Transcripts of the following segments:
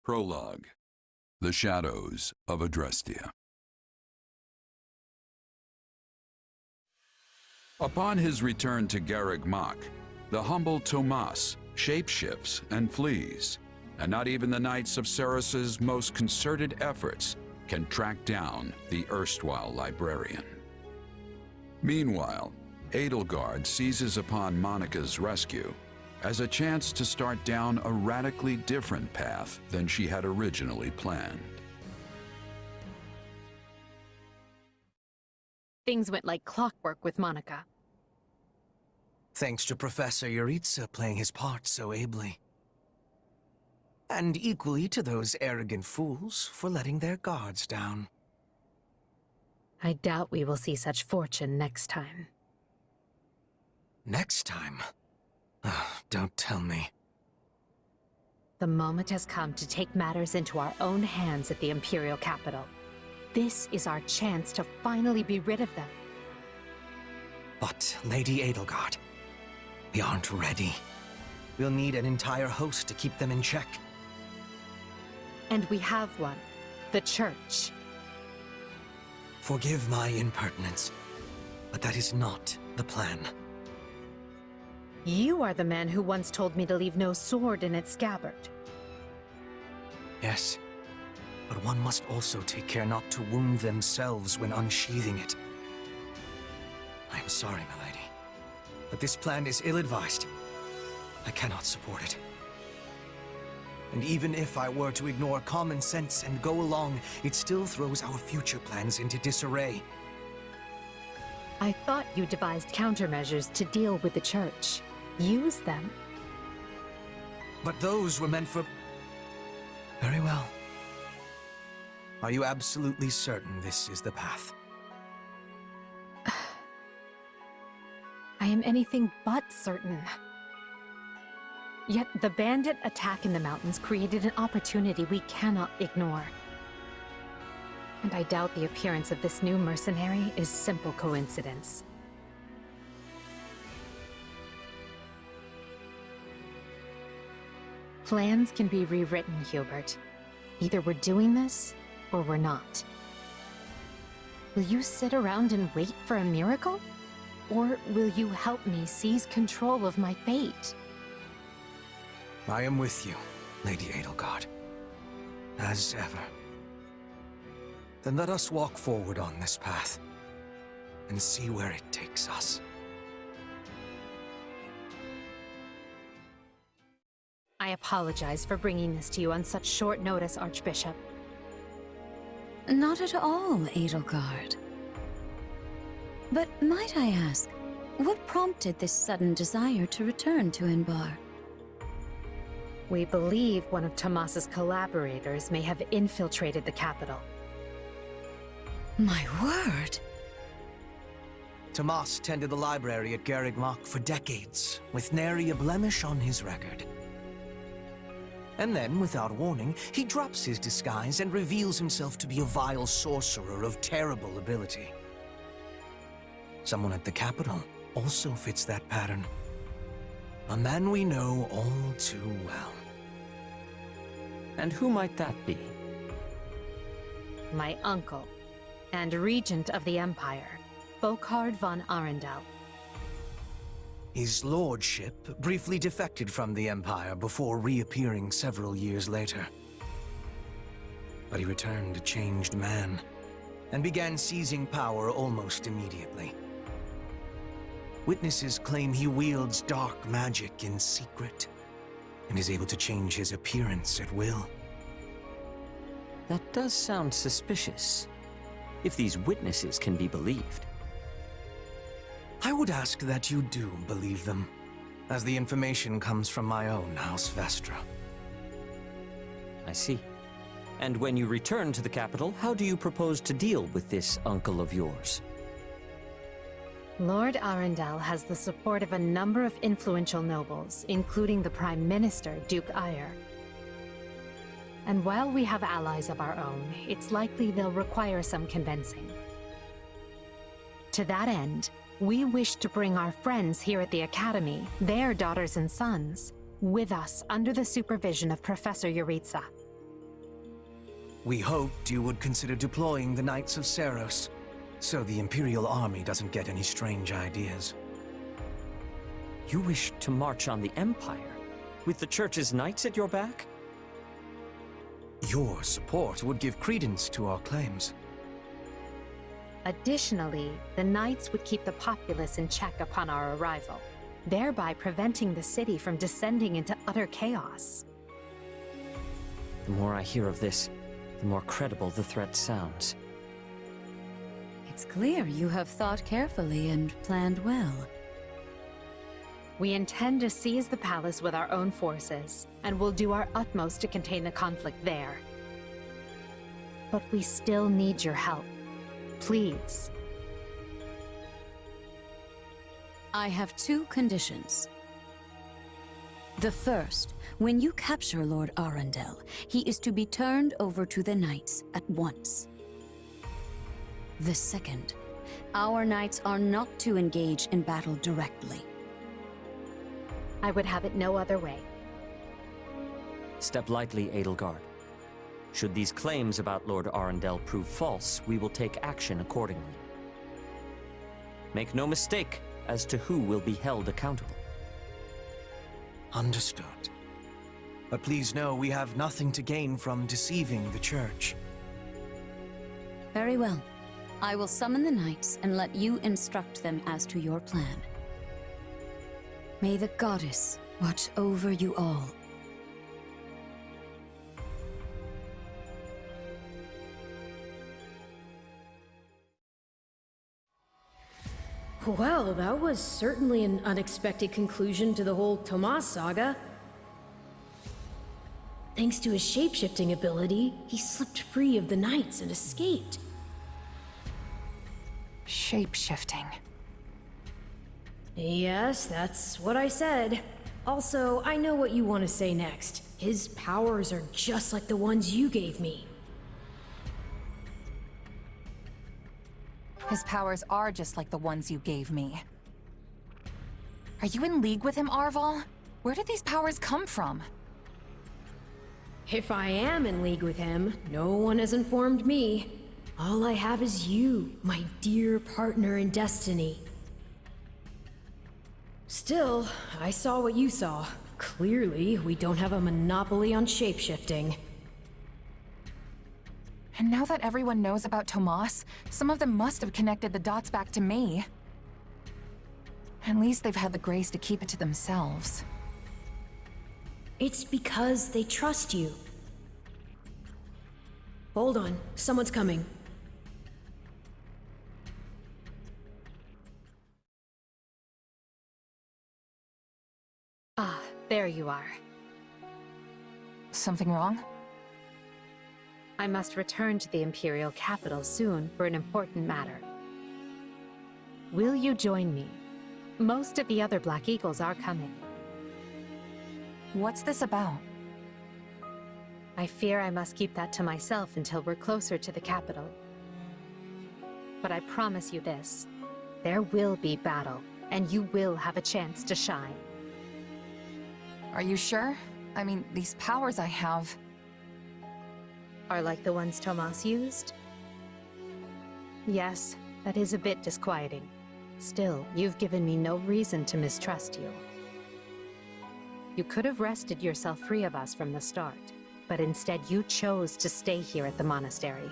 Prologue. The Shadows of Adrestia. Upon his return to Garreg Mach, the humble Tomas shapeshifts and flees, and not even the Knights of Ceres's most concerted efforts can track down the erstwhile librarian. Meanwhile, Edelgard seizes upon Monica's rescue as a chance to start down a radically different path than she had originally planned. Things went like clockwork with Monica. Thanks to Professor Yuritsa playing his part so ably. And equally to those arrogant fools for letting their guards down. I doubt we will see such fortune next time. Next time? Don't tell me. The moment has come to take matters into our own hands at the Imperial capital. This is our chance to finally be rid of them. But, Lady Edelgard, we aren't ready. We'll need an entire host to keep them in check. And we have one. The Church. Forgive my impertinence, but that is not the plan. You are the man who once told me to leave no sword in its scabbard. Yes, but one must also take care not to wound themselves when unsheathing it. I am sorry, milady, but this plan is ill-advised. I cannot support it. And even if I were to ignore common sense and go along, it still throws our future plans into disarray. I thought you devised countermeasures to deal with the Church. Use them. But those were meant for... Very well. Are you absolutely certain this is the path? I am anything but certain. Yet the bandit attack in the mountains created an opportunity we cannot ignore. And I doubt the appearance of this new mercenary is simple coincidence. Plans can be rewritten, Hubert. Either we're doing this, or we're not. Will you sit around and wait for a miracle? Or will you help me seize control of my fate? I am with you, Lady Edelgard. As ever. Then let us walk forward on this path, and see where it takes us. I apologize for bringing this to you on such short notice, Archbishop. Not at all, Edelgard. But might I ask, what prompted this sudden desire to return to Inbar? We believe one of Tomas's collaborators may have infiltrated the capital. My word! Tomas tended the library at Garreg Mach for decades, with nary a blemish on his record. And then, without warning, he drops his disguise and reveals himself to be a vile sorcerer of terrible ability. Someone at the capital also fits that pattern. A man we know all too well. And who might that be? My uncle, and regent of the Empire, Bokhard von Arundel. His lordship briefly defected from the Empire before reappearing several years later. But he returned a changed man, and began seizing power almost immediately. Witnesses claim he wields dark magic in secret, and is able to change his appearance at will. That does sound suspicious, if these witnesses can be believed. I would ask that you do believe them, as the information comes from my own House Vestra. I see. And when you return to the capital, how do you propose to deal with this uncle of yours? Lord Arundel has the support of a number of influential nobles, including the Prime Minister, Duke Ayer. And while we have allies of our own, it's likely they'll require some convincing. To that end, we wish to bring our friends here at the Academy, their daughters and sons, with us under the supervision of Professor Yuritsa. We hoped you would consider deploying the Knights of Seros, so the Imperial Army doesn't get any strange ideas. You wish to march on the Empire, with the Church's knights at your back? Your support would give credence to our claims. Additionally, the Knights would keep the populace in check upon our arrival, thereby preventing the city from descending into utter chaos. The more I hear of this, the more credible the threat sounds. It's clear you have thought carefully and planned well. We intend to seize the palace with our own forces, and will do our utmost to contain the conflict there. But we still need your help. Please. I have two conditions. The first, when you capture Lord Arundel, he is to be turned over to the Knights at once. The second, our Knights are not to engage in battle directly. I would have it no other way. Step lightly, Edelgard. Should these claims about Lord Arundel prove false, we will take action accordingly. Make no mistake as to who will be held accountable. Understood. But please know we have nothing to gain from deceiving the Church. Very well. I will summon the Knights and let you instruct them as to your plan. May the Goddess watch over you all. Well, that was certainly an unexpected conclusion to the whole Tomas saga. Thanks to his shapeshifting ability, he slipped free of the Knights and escaped. Shape-shifting. Yes, that's what I said. Also, I know what you want to say next. His powers are just like the ones you gave me. His powers are just like the ones you gave me. Are you in league with him, Arval? Where did these powers come from? If I am in league with him, no one has informed me. All I have is you, my dear partner in destiny. Still, I saw what you saw. Clearly, we don't have a monopoly on shapeshifting. And now that everyone knows about Tomas, some of them must have connected the dots back to me. At least they've had the grace to keep it to themselves. It's because they trust you. Hold on, someone's coming. Ah, there you are. Something wrong? I must return to the Imperial capital soon for an important matter. Will you join me? Most of the other Black Eagles are coming. What's this about? I fear I must keep that to myself until we're closer to the capital. But I promise you this, there will be battle, and you will have a chance to shine. Are you sure? I mean, these powers I have... Are like the ones Tomas used? Yes, that is a bit disquieting. Still, you've given me no reason to mistrust you. You could have wrested yourself free of us from the start, but instead you chose to stay here at the monastery.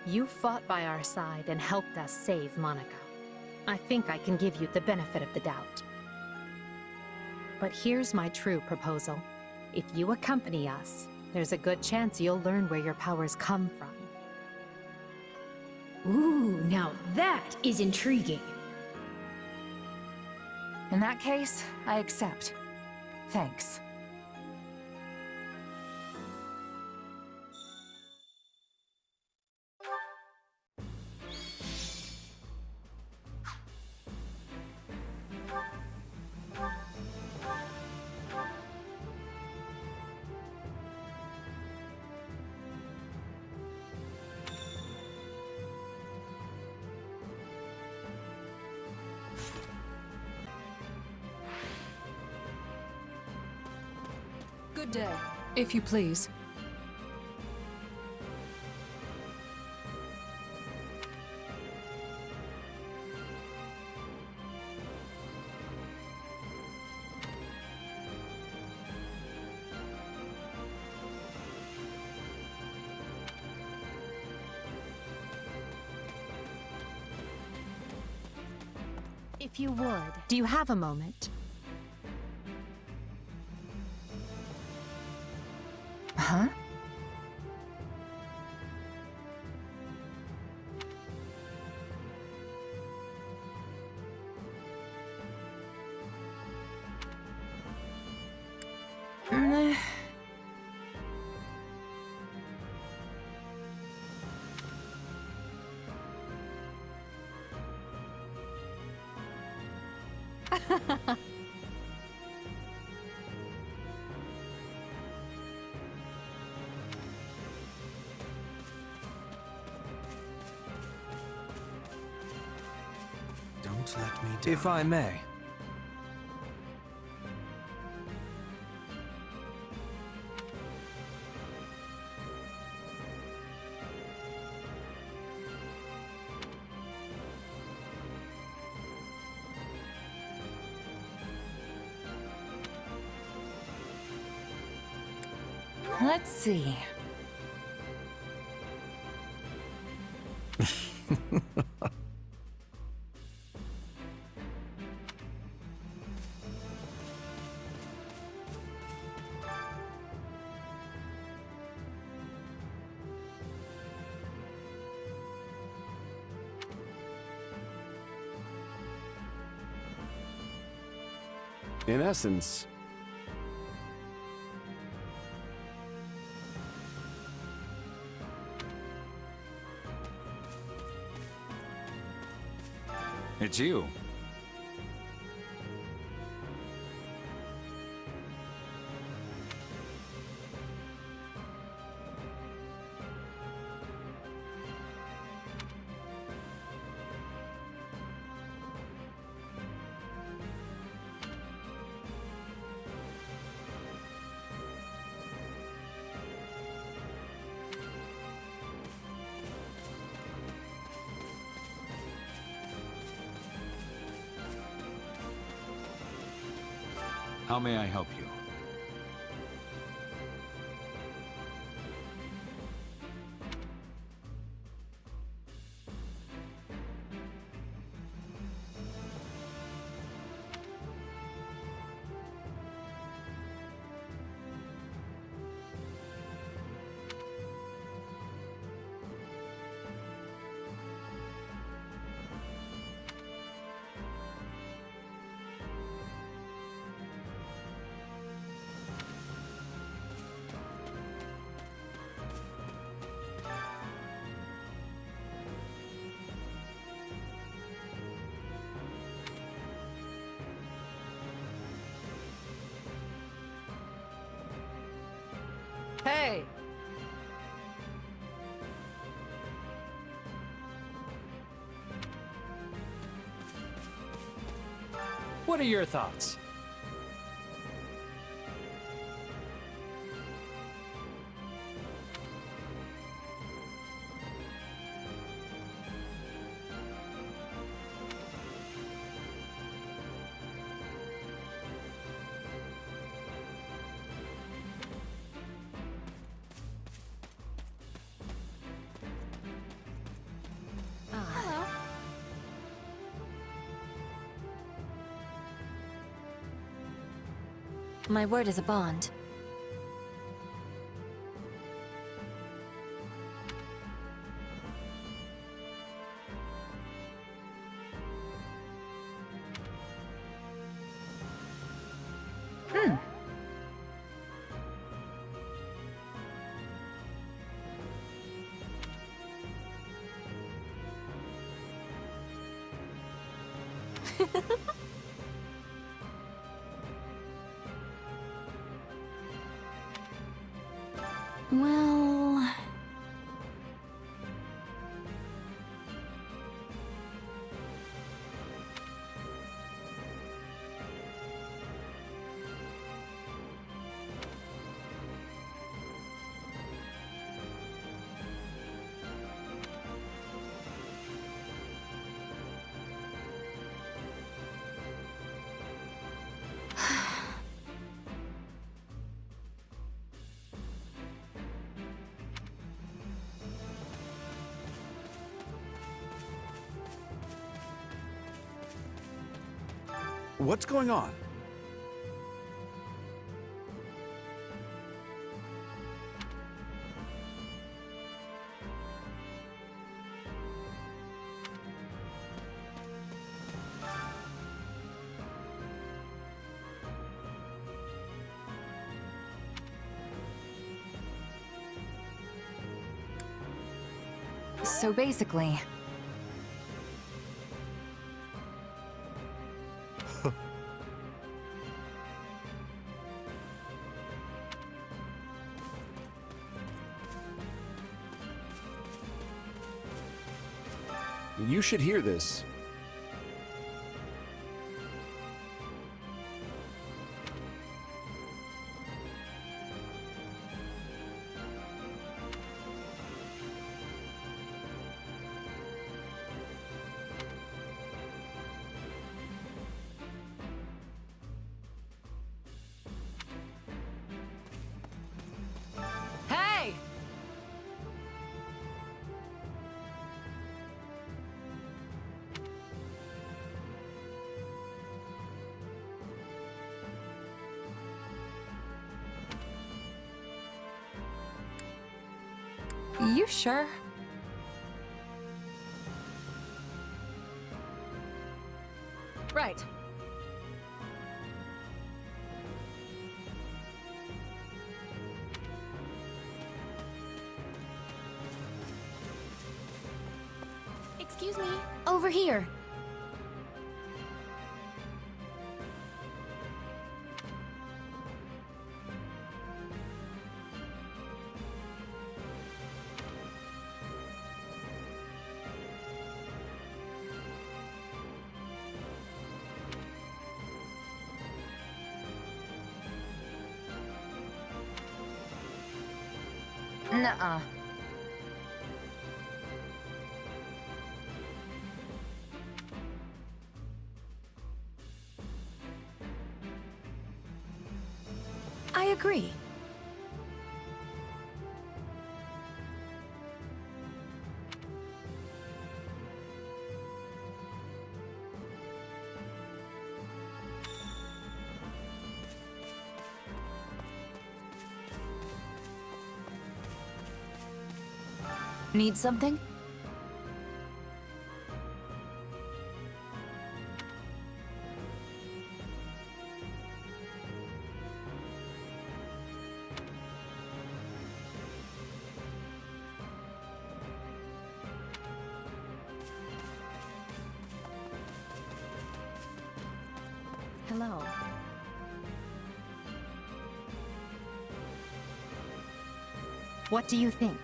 You fought by our side and helped us save Monica. I think I can give you the benefit of the doubt. But here's my true proposal. If you accompany us, there's a good chance you'll learn where your powers come from. Ooh, now that is intriguing. In that case, I accept. Thanks. Good day, if you please. If you would, do you have a moment? Huh? Mm. Don't let me down. If I may. Let's see. In essence, it's you. How may I help you? Hey! What are your thoughts? My word is a bond. Well... What's going on? So basically... You should hear this. Hey! You sure? Right. Excuse me. Over here. Nuh-uh. I agree. Need something? Hello. What do you think?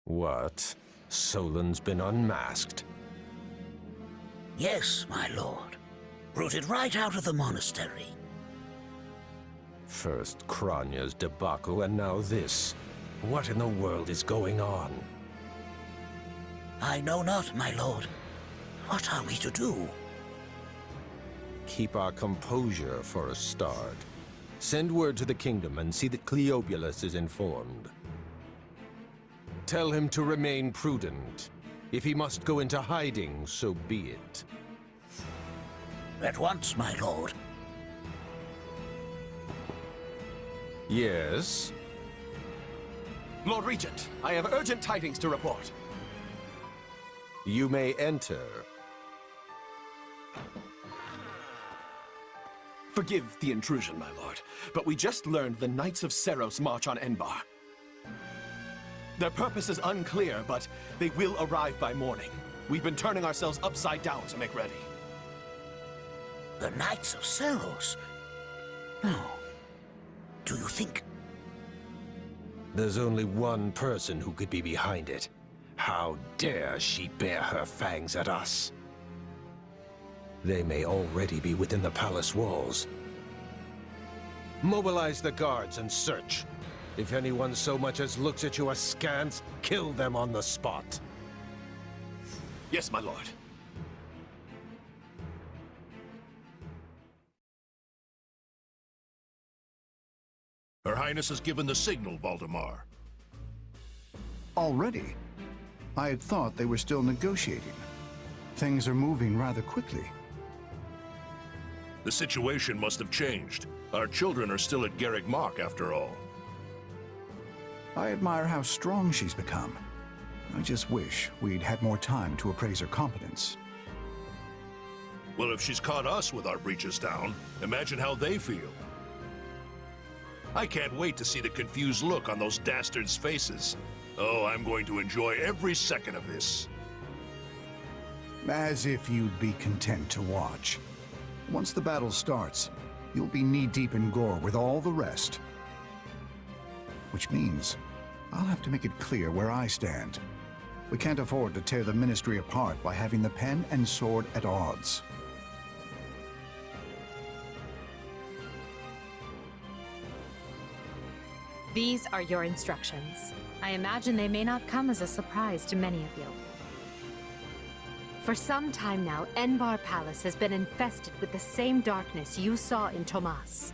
What? Solon's been unmasked? Yes, my lord. Rooted right out of the monastery. First Kranya's debacle, and now this. What in the world is going on? I know not, my lord. What are we to do? Keep our composure for a start. Send word to the kingdom and see that Cleobulus is informed. Tell him to remain prudent. If he must go into hiding, so be it. At once, my lord. Yes? Lord Regent, I have urgent tidings to report. You may enter. Forgive the intrusion, my lord, but we just learned the Knights of Seros march on Enbar. Their purpose is unclear, but they will arrive by morning. We've been turning ourselves upside down to make ready. The Knights of Seros? No. Do you think... There's only one person who could be behind it. How dare she bare her fangs at us? They may already be within the palace walls. Mobilize the guards and search. If anyone so much as looks at you askance, kill them on the spot. Yes, my lord. Her Highness has given the signal, Valdemar. Already? I had thought they were still negotiating. Things are moving rather quickly. The situation must have changed. Our children are still at Garreg Mach, after all. I admire how strong she's become. I just wish we'd had more time to appraise her competence. Well, if she's caught us with our breeches down, imagine how they feel. I can't wait to see the confused look on those dastards' faces. Oh, I'm going to enjoy every second of this. As if you'd be content to watch. Once the battle starts, you'll be knee-deep in gore with all the rest. Which means I'll have to make it clear where I stand. We can't afford to tear the Ministry apart by having the pen and sword at odds. These are your instructions. I imagine they may not come as a surprise to many of you. For some time now, Enbar Palace has been infested with the same darkness you saw in Tomas.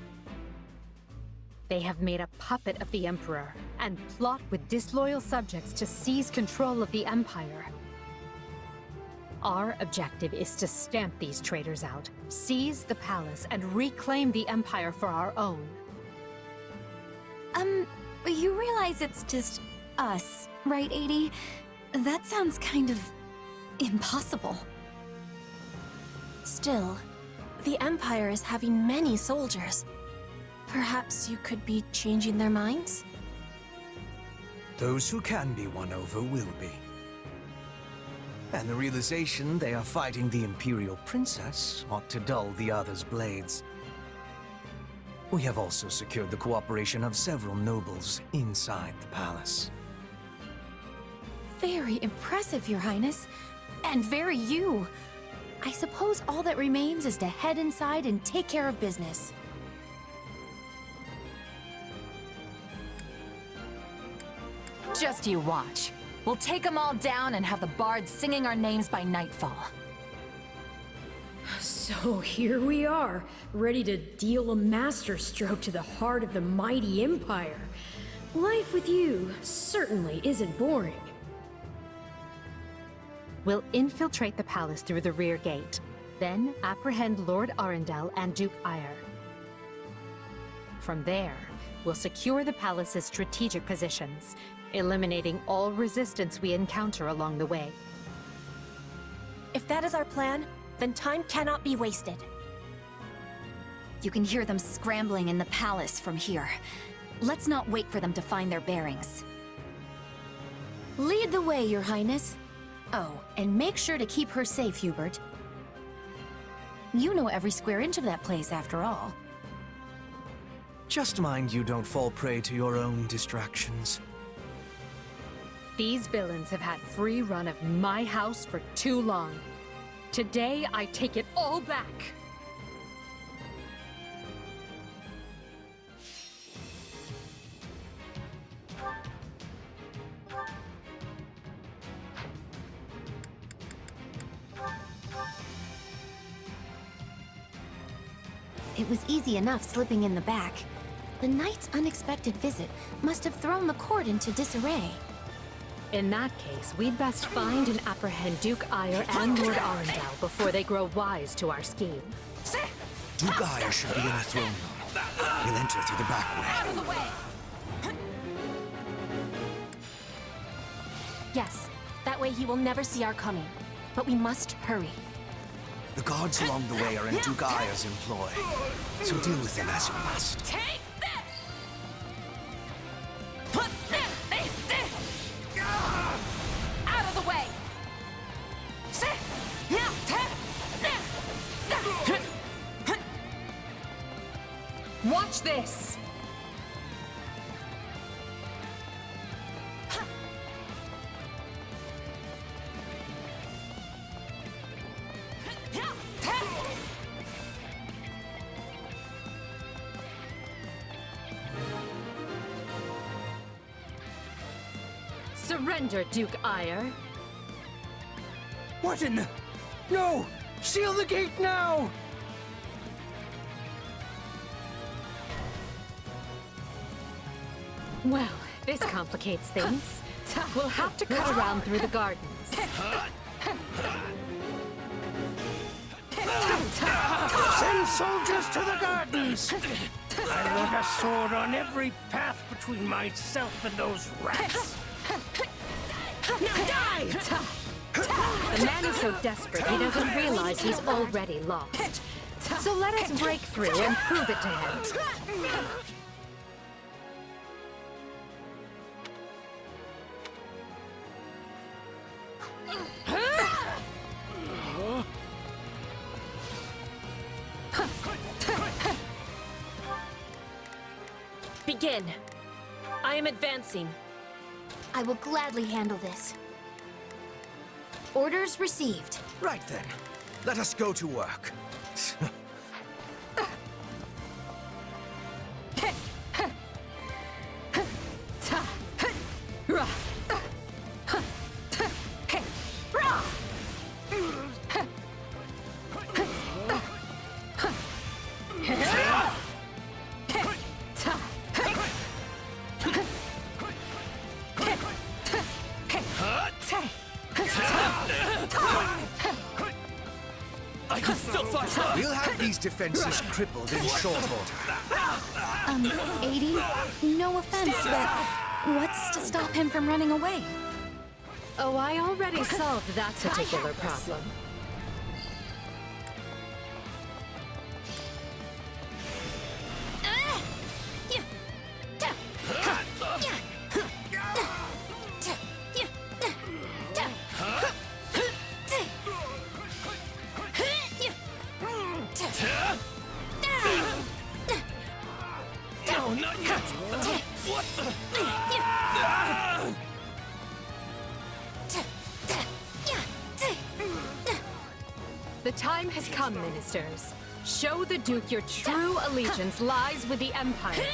They have made a puppet of the Emperor and plot with disloyal subjects to seize control of the Empire. Our objective is to stamp these traitors out, seize the palace, and reclaim the Empire for our own. You realize it's just us, right, 80? That sounds kind of impossible. Still, the Empire is having many soldiers. Perhaps you could be changing their minds? Those who can be won over will be. And the realization they are fighting the Imperial Princess ought to dull the others' blades. We have also secured the cooperation of several nobles inside the palace. Very impressive, Your Highness. And very you. I suppose all that remains is to head inside and take care of business. Just you watch. We'll take them all down and have the bards singing our names by nightfall. So here we are, ready to deal a masterstroke to the heart of the mighty Empire. Life with you certainly isn't boring. We'll infiltrate the palace through the rear gate, then apprehend Lord Arundel and Duke Ire. From there, we'll secure the palace's strategic positions, eliminating all resistance we encounter along the way. If that is our plan, then time cannot be wasted. You can hear them scrambling in the palace from here. Let's not wait for them to find their bearings. Lead the way, Your Highness. Oh, and make sure to keep her safe, Hubert. You know every square inch of that place, after all. Just mind you don't fall prey to your own distractions. These villains have had free run of my house for too long. Today, I take it all back. It was easy enough slipping in the back. The knight's unexpected visit must have thrown the court into disarray. In that case, we'd best find and apprehend Duke Ire and Lord Arundel before they grow wise to our scheme. Duke Ire should be in the throne room. We'll enter through the back way. Out of the way! Yes, that way he will never see our coming. But we must hurry. The guards along the way are in Duke Ire's employ, so deal with them as you must. Take this! Out of the way! Watch this! Surrender, Duke Ire. What in the... No! Seal the gate now! Well, this complicates things. We'll have to cut around through the gardens. Send soldiers to the gardens! I want a sword on every path between myself and those rats! Now die! The man is so desperate he doesn't realize he's already lost. So let us break through and prove it to him. Begin. I am advancing. I will gladly handle this. Orders received. Right then. Let us go to work. I can still fight! We'll have these defenses crippled in short order. 80? No offense, but what's to stop him from running away? Oh, I already solved that particular problem. No, not yet! What the? The time has come, ministers. Show the Duke your true allegiance lies with the Empire.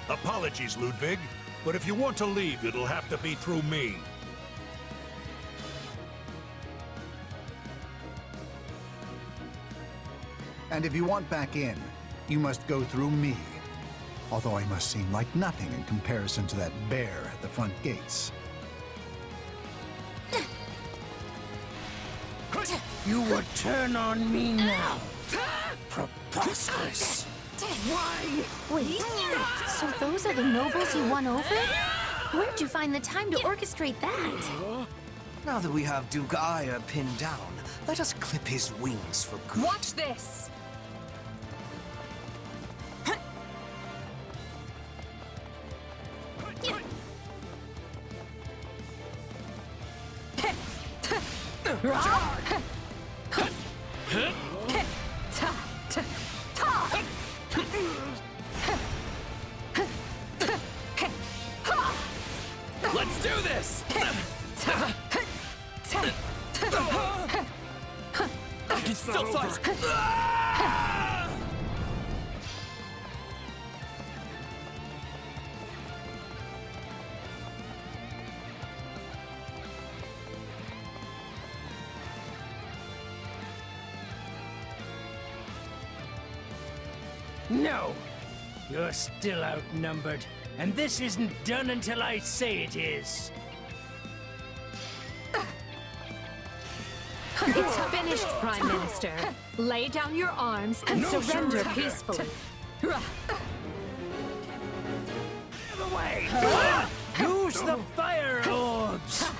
Apologies, Ludwig, but if you want to leave, it'll have to be through me. And if you want back in, you must go through me. Although I must seem like nothing in comparison to that bear at the front gates. You would turn on me now? Preposterous! Why? Wait, so those are the nobles you won over? Where'd you find the time to orchestrate that? Now that we have Duke Aya pinned down, let us clip his wings for good. Watch this! Let's do this! I can still fight! No! You're still outnumbered, and this isn't done until I say it is. It's finished, Prime Minister. Lay down your arms and surrender peacefully. Away! Use the fire orbs!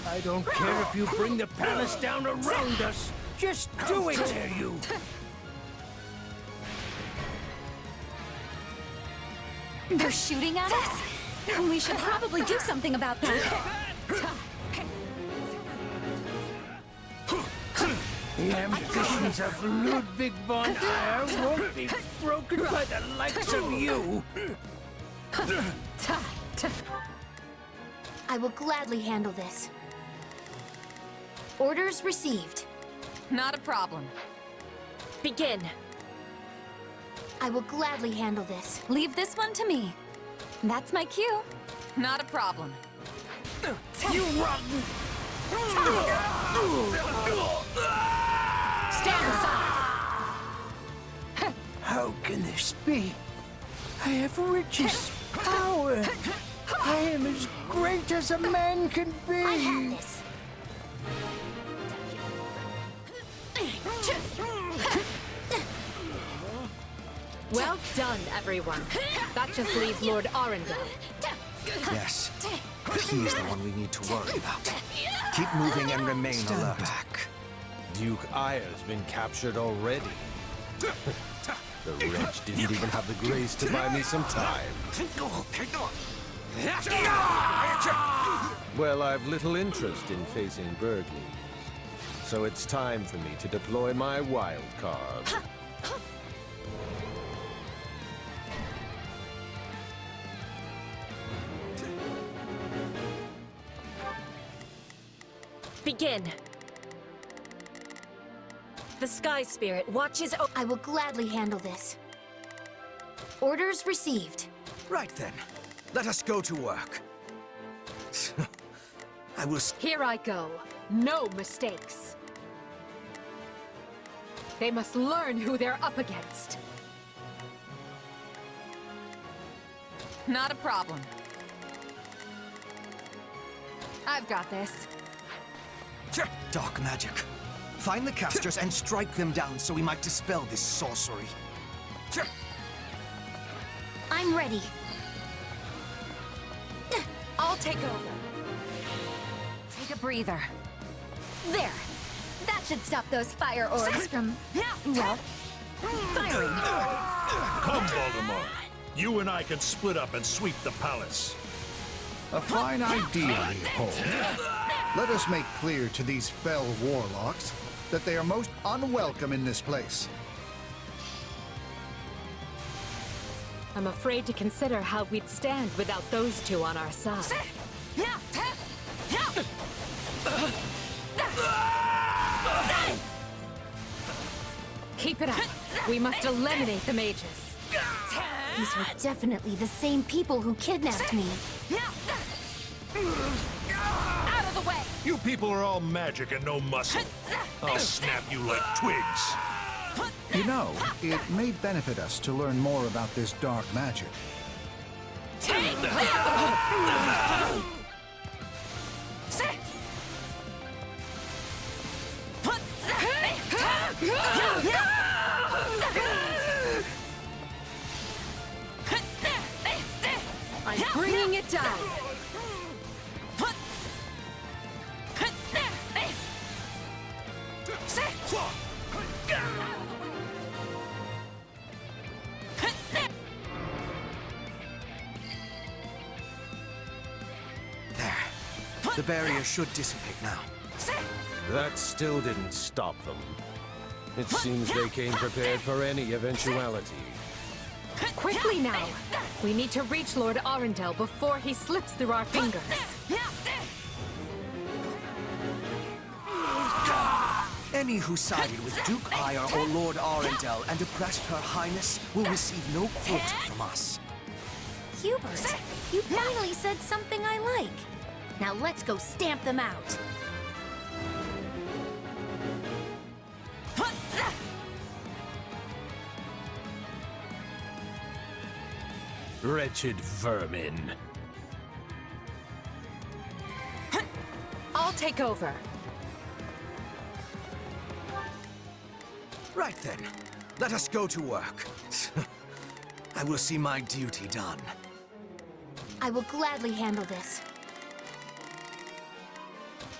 I don't care if you bring the palace down around us. Just do it, dare you! They're shooting at us? We should probably do something about that. The ambitions of Ludwig von Eyre won't be broken by the likes of you! I will gladly handle this. Orders received. Not a problem. Begin. I will gladly handle this. Leave this one to me. That's my cue. Not a problem. You rotten! Stand aside! How can this be? I have riches, power. I am as great as a man can be. I have this. Well done, everyone. That just leaves Lord Arundel. Yes. He's the one we need to worry about. Keep moving and remain alert. Back. Duke Ayer's been captured already. The wretch didn't even have the grace to buy me some time. Well, I've little interest in facing burglars. So it's time for me to deploy my wild card. Begin. The Sky Spirit watches over. I will gladly handle this. Orders received. Right then. Let us go to work. I will... Here I go. No mistakes. They must learn who they're up against. Not a problem. I've got this. Dark magic. Find the casters and strike them down so we might dispel this sorcery. I'm ready. I'll take over. Take a breather. There. That should stop those fire orbs from, well, firing. Come, Voldemort. You and I can split up and sweep the palace. A fine idea, Leopold. Let us make clear to these fell warlocks that they are most unwelcome in this place. I'm afraid to consider how we'd stand without those two on our side. Keep it up. We must eliminate the mages. These are definitely the same people who kidnapped me. Out of the way! You people are all magic and no muscle. I'll snap you like twigs. You know, it may benefit us to learn more about this dark magic. I'm bringing it down. There. The barrier should dissipate now. That still didn't stop them. It seems they came prepared for any eventuality. Quickly now! We need to reach Lord Arundel before he slips through our fingers. Any who sided with Duke Ayer or Lord Arundel and oppressed Her Highness will receive no quota from us. Hubert, you finally said something I like. Now let's go stamp them out. Wretched vermin. I'll take over. Right then. Let us go to work. I will see my duty done. I will gladly handle this.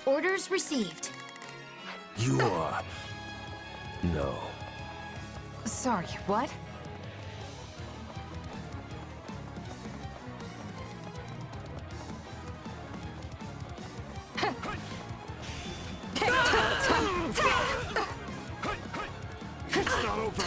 Orders received. You're... No. Sorry, what? It's not over.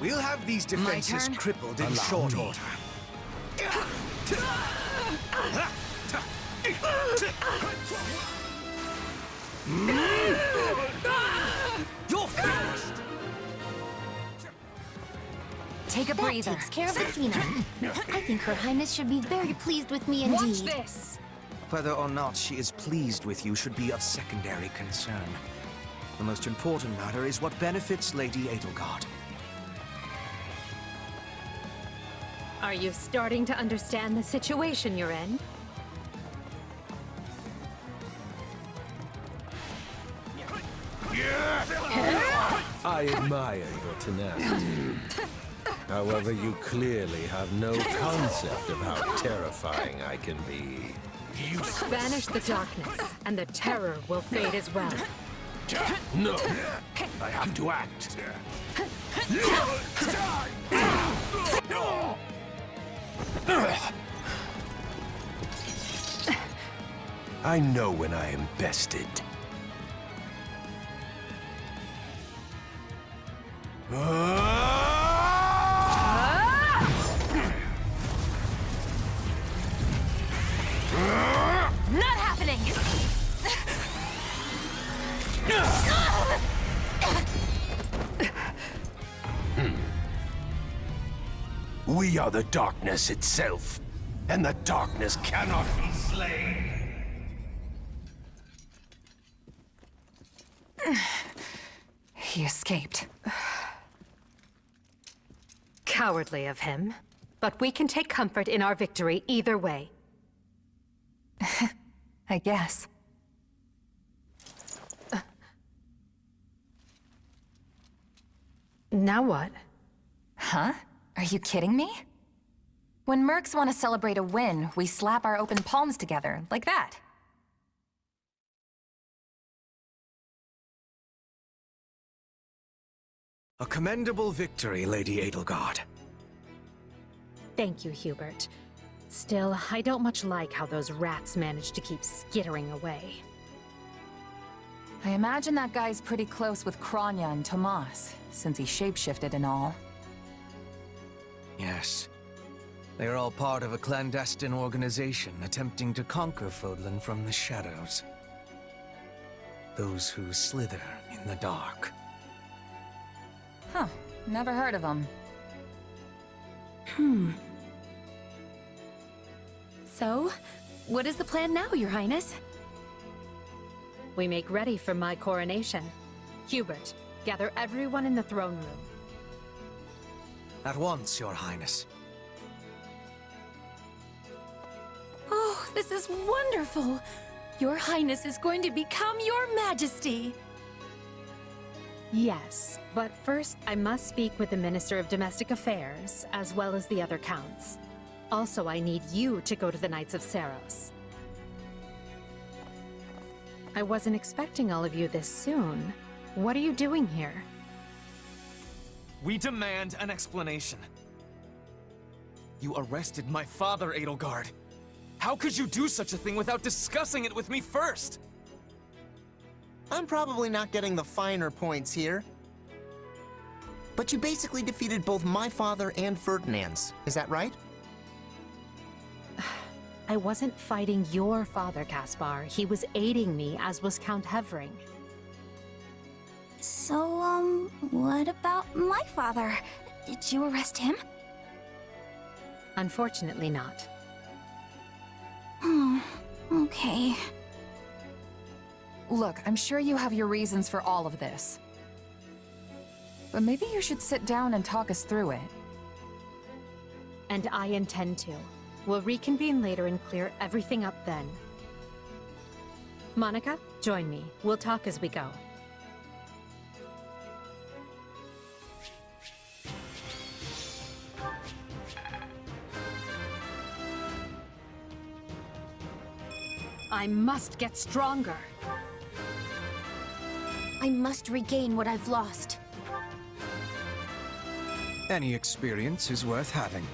We'll have these defenses crippled in short order. You're finished! Take a breather. That takes care of Athena. I think Her Highness should be very pleased with me indeed. Watch this! Whether or not she is pleased with you should be of secondary concern. The most important matter is what benefits Lady Edelgard. Are you starting to understand the situation you're in? I admire your tenacity. However, you clearly have no concept of how terrifying I can be. Banish the darkness, and the terror will fade as well. No! I have to act. I know when I am bested. Not happening! We are the darkness itself, and the darkness cannot be slain. He escaped. Cowardly of him. But we can take comfort in our victory either way. I guess. Now what? Huh? Are you kidding me? When mercs want to celebrate a win, we slap our open palms together, like that. A commendable victory, Lady Edelgard. Thank you, Hubert. Still, I don't much like how those rats managed to keep skittering away. I imagine that guy's pretty close with Kronya and Tomas, since he shapeshifted and all. Yes. They are all part of a clandestine organization attempting to conquer Fodlan from the shadows. Those who slither in the dark. Huh. Never heard of him. So, what is the plan now, Your Highness? We make ready for my coronation. Hubert, gather everyone in the throne room. At once, Your Highness. Oh, this is wonderful! Your Highness is going to become Your Majesty! Yes, but first I must speak with the Minister of Domestic Affairs, as well as the other counts. Also, I need you to go to the Knights of Seiros. I wasn't expecting all of you this soon. What are you doing here? We demand an explanation. You arrested my father, Edelgard. How could you do such a thing without discussing it with me first? I'm probably not getting the finer points here. But you basically defeated both my father and Ferdinand's, is that right? I wasn't fighting your father, Caspar. He was aiding me, as was Count Hevering. So, what about my father? Did you arrest him? Unfortunately not. Oh, okay. Look, I'm sure you have your reasons for all of this. But maybe you should sit down and talk us through it. And I intend to. We'll reconvene later and clear everything up then. Monica, join me. We'll talk as we go. I must get stronger. I must regain what I've lost. Any experience is worth having.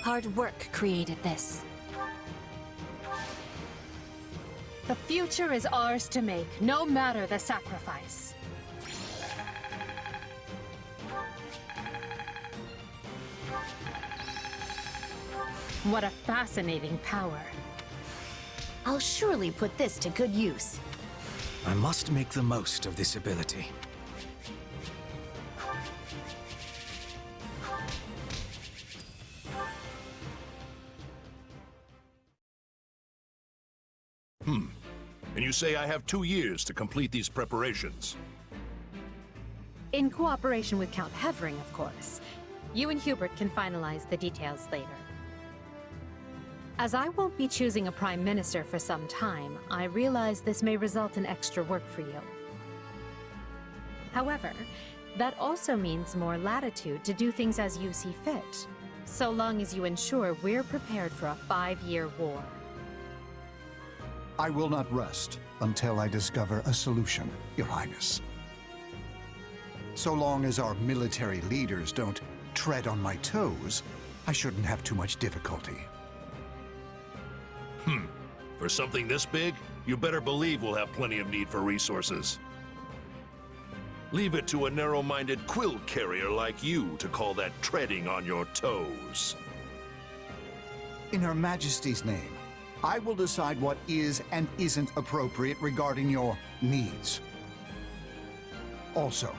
Hard work created this. The future is ours to make, no matter the sacrifice. What a fascinating power. I'll surely put this to good use. I must make the most of this ability. And you say I have 2 years to complete these preparations. In cooperation with Count Hevering, of course. You and Hubert can finalize the details later. As I won't be choosing a Prime Minister for some time, I realize this may result in extra work for you. However, that also means more latitude to do things as you see fit, so long as you ensure we're prepared for a 5-year war. I will not rest until I discover a solution, Your Highness. So long as our military leaders don't tread on my toes, I shouldn't have too much difficulty. For something this big, you better believe we'll have plenty of need for resources. Leave it to a narrow-minded quill carrier like you to call that treading on your toes. In Her Majesty's name, I will decide what is and isn't appropriate regarding your needs. Also,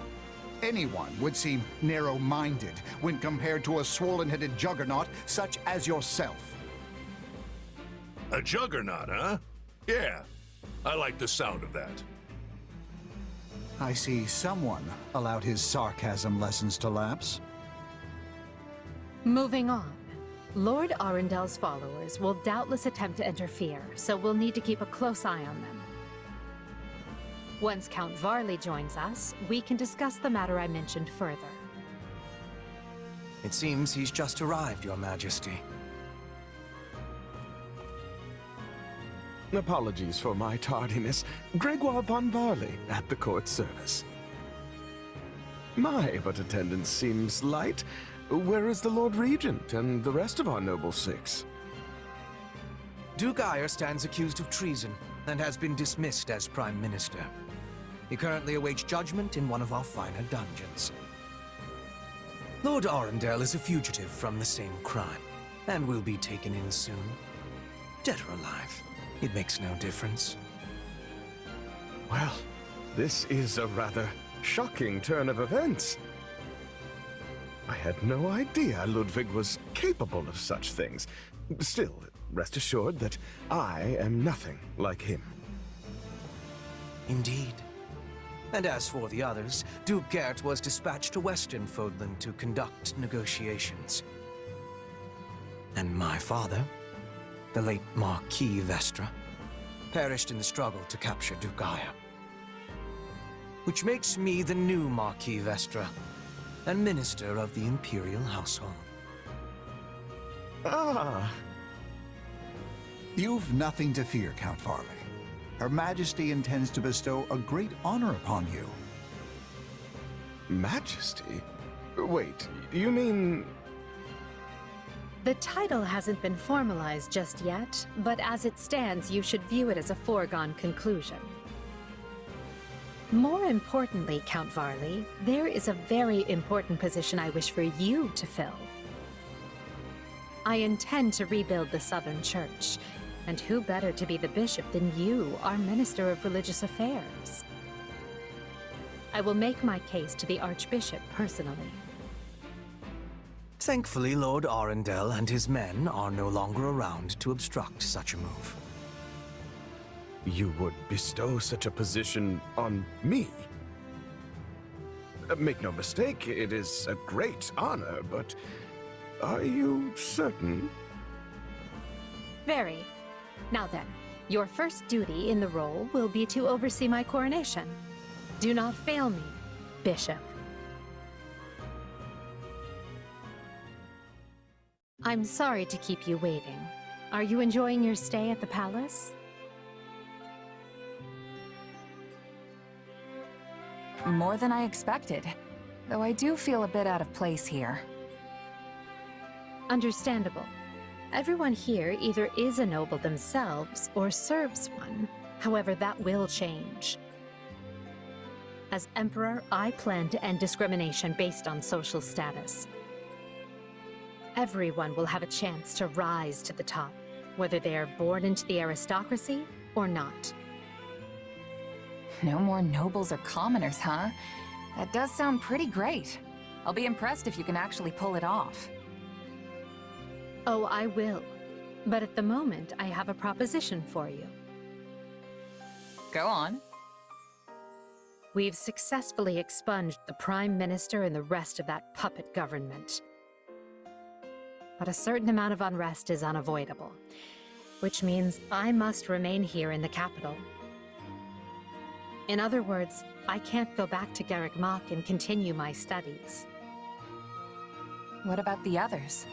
anyone would seem narrow-minded when compared to a swollen-headed juggernaut such as yourself. A juggernaut, huh? Yeah, I like the sound of that. I see someone allowed his sarcasm lessons to lapse. Moving on. Lord Arendel's followers will doubtless attempt to interfere, so we'll need to keep a close eye on them. Once Count Varley joins us, we can discuss the matter I mentioned further. It seems he's just arrived, Your Majesty. Apologies for my tardiness. Gregoire von Varley at the court service. My, but attendance seems light. Where is the Lord Regent and the rest of our noble six? Duke Eyre stands accused of treason and has been dismissed as Prime Minister. He currently awaits judgment in one of our finer dungeons. Lord Arundel is a fugitive from the same crime, and will be taken in soon. Dead or alive, it makes no difference. Well, this is a rather shocking turn of events. I had no idea Ludwig was capable of such things. Still, rest assured that I am nothing like him. Indeed. And as for the others, Duke Gert was dispatched to Western Fodland to conduct negotiations. And my father, the late Marquis Vestra, perished in the struggle to capture Duke Eyre. Which makes me the new Marquis Vestra, and Minister of the Imperial Household. Ah! You've nothing to fear, Count Varley. Her Majesty intends to bestow a great honor upon you. Majesty? Wait, you mean... The title hasn't been formalized just yet, but as it stands, you should view it as a foregone conclusion. More importantly, Count Varley, there is a very important position I wish for you to fill. I intend to rebuild the Southern Church, and who better to be the bishop than you, our Minister of Religious Affairs? I will make my case to the Archbishop personally. Thankfully, Lord Arundel and his men are no longer around to obstruct such a move. You would bestow such a position on me? Make no mistake, it is a great honor, but are you certain? Very. Now then, your first duty in the role will be to oversee my coronation. Do not fail me, Bishop. I'm sorry to keep you waiting. Are you enjoying your stay at the palace? More than I expected, though I do feel a bit out of place here. Understandable. Everyone here either is a noble themselves or serves one. However, that will change. As Emperor, I plan to end discrimination based on social status. Everyone will have a chance to rise to the top, whether they are born into the aristocracy or not. No more nobles or commoners, huh? That does sound pretty great. I'll be impressed if you can actually pull it off. Oh, I will. But at the moment, I have a proposition for you. Go on. We've successfully expunged the Prime Minister and the rest of that puppet government. But a certain amount of unrest is unavoidable, which means I must remain here in the capital. In other words, I can't go back to Garreg Mach and continue my studies. What about the others?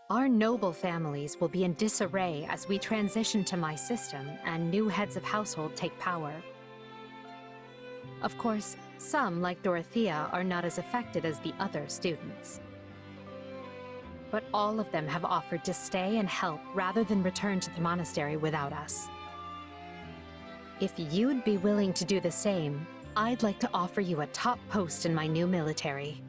Our noble families will be in disarray as we transition to my system and new heads of household take power. Of course, some, like Dorothea, are not as affected as the other students. But all of them have offered to stay and help rather than return to the monastery without us. If you'd be willing to do the same, I'd like to offer you a top post in my new military.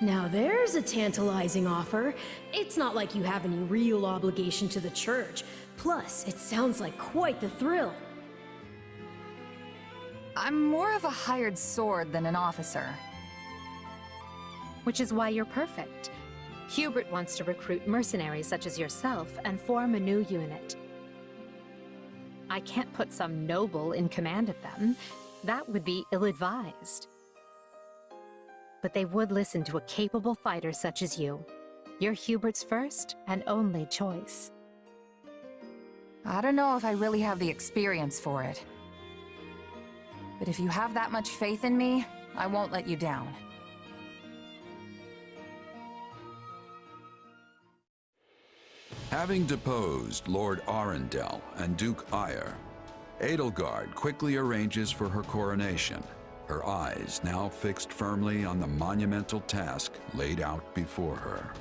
Now there's a tantalizing offer. It's not like you have any real obligation to the church. Plus, it sounds like quite the thrill. I'm more of a hired sword than an officer. Which is why you're perfect. Hubert wants to recruit mercenaries such as yourself and form a new unit. I can't put some noble in command of them. That would be ill-advised. But they would listen to a capable fighter such as you. You're Hubert's first and only choice. I don't know if I really have the experience for it. But if you have that much faith in me, I won't let you down. Having deposed Lord Arundel and Duke Eyre, Edelgard quickly arranges for her coronation, her eyes now fixed firmly on the monumental task laid out before her.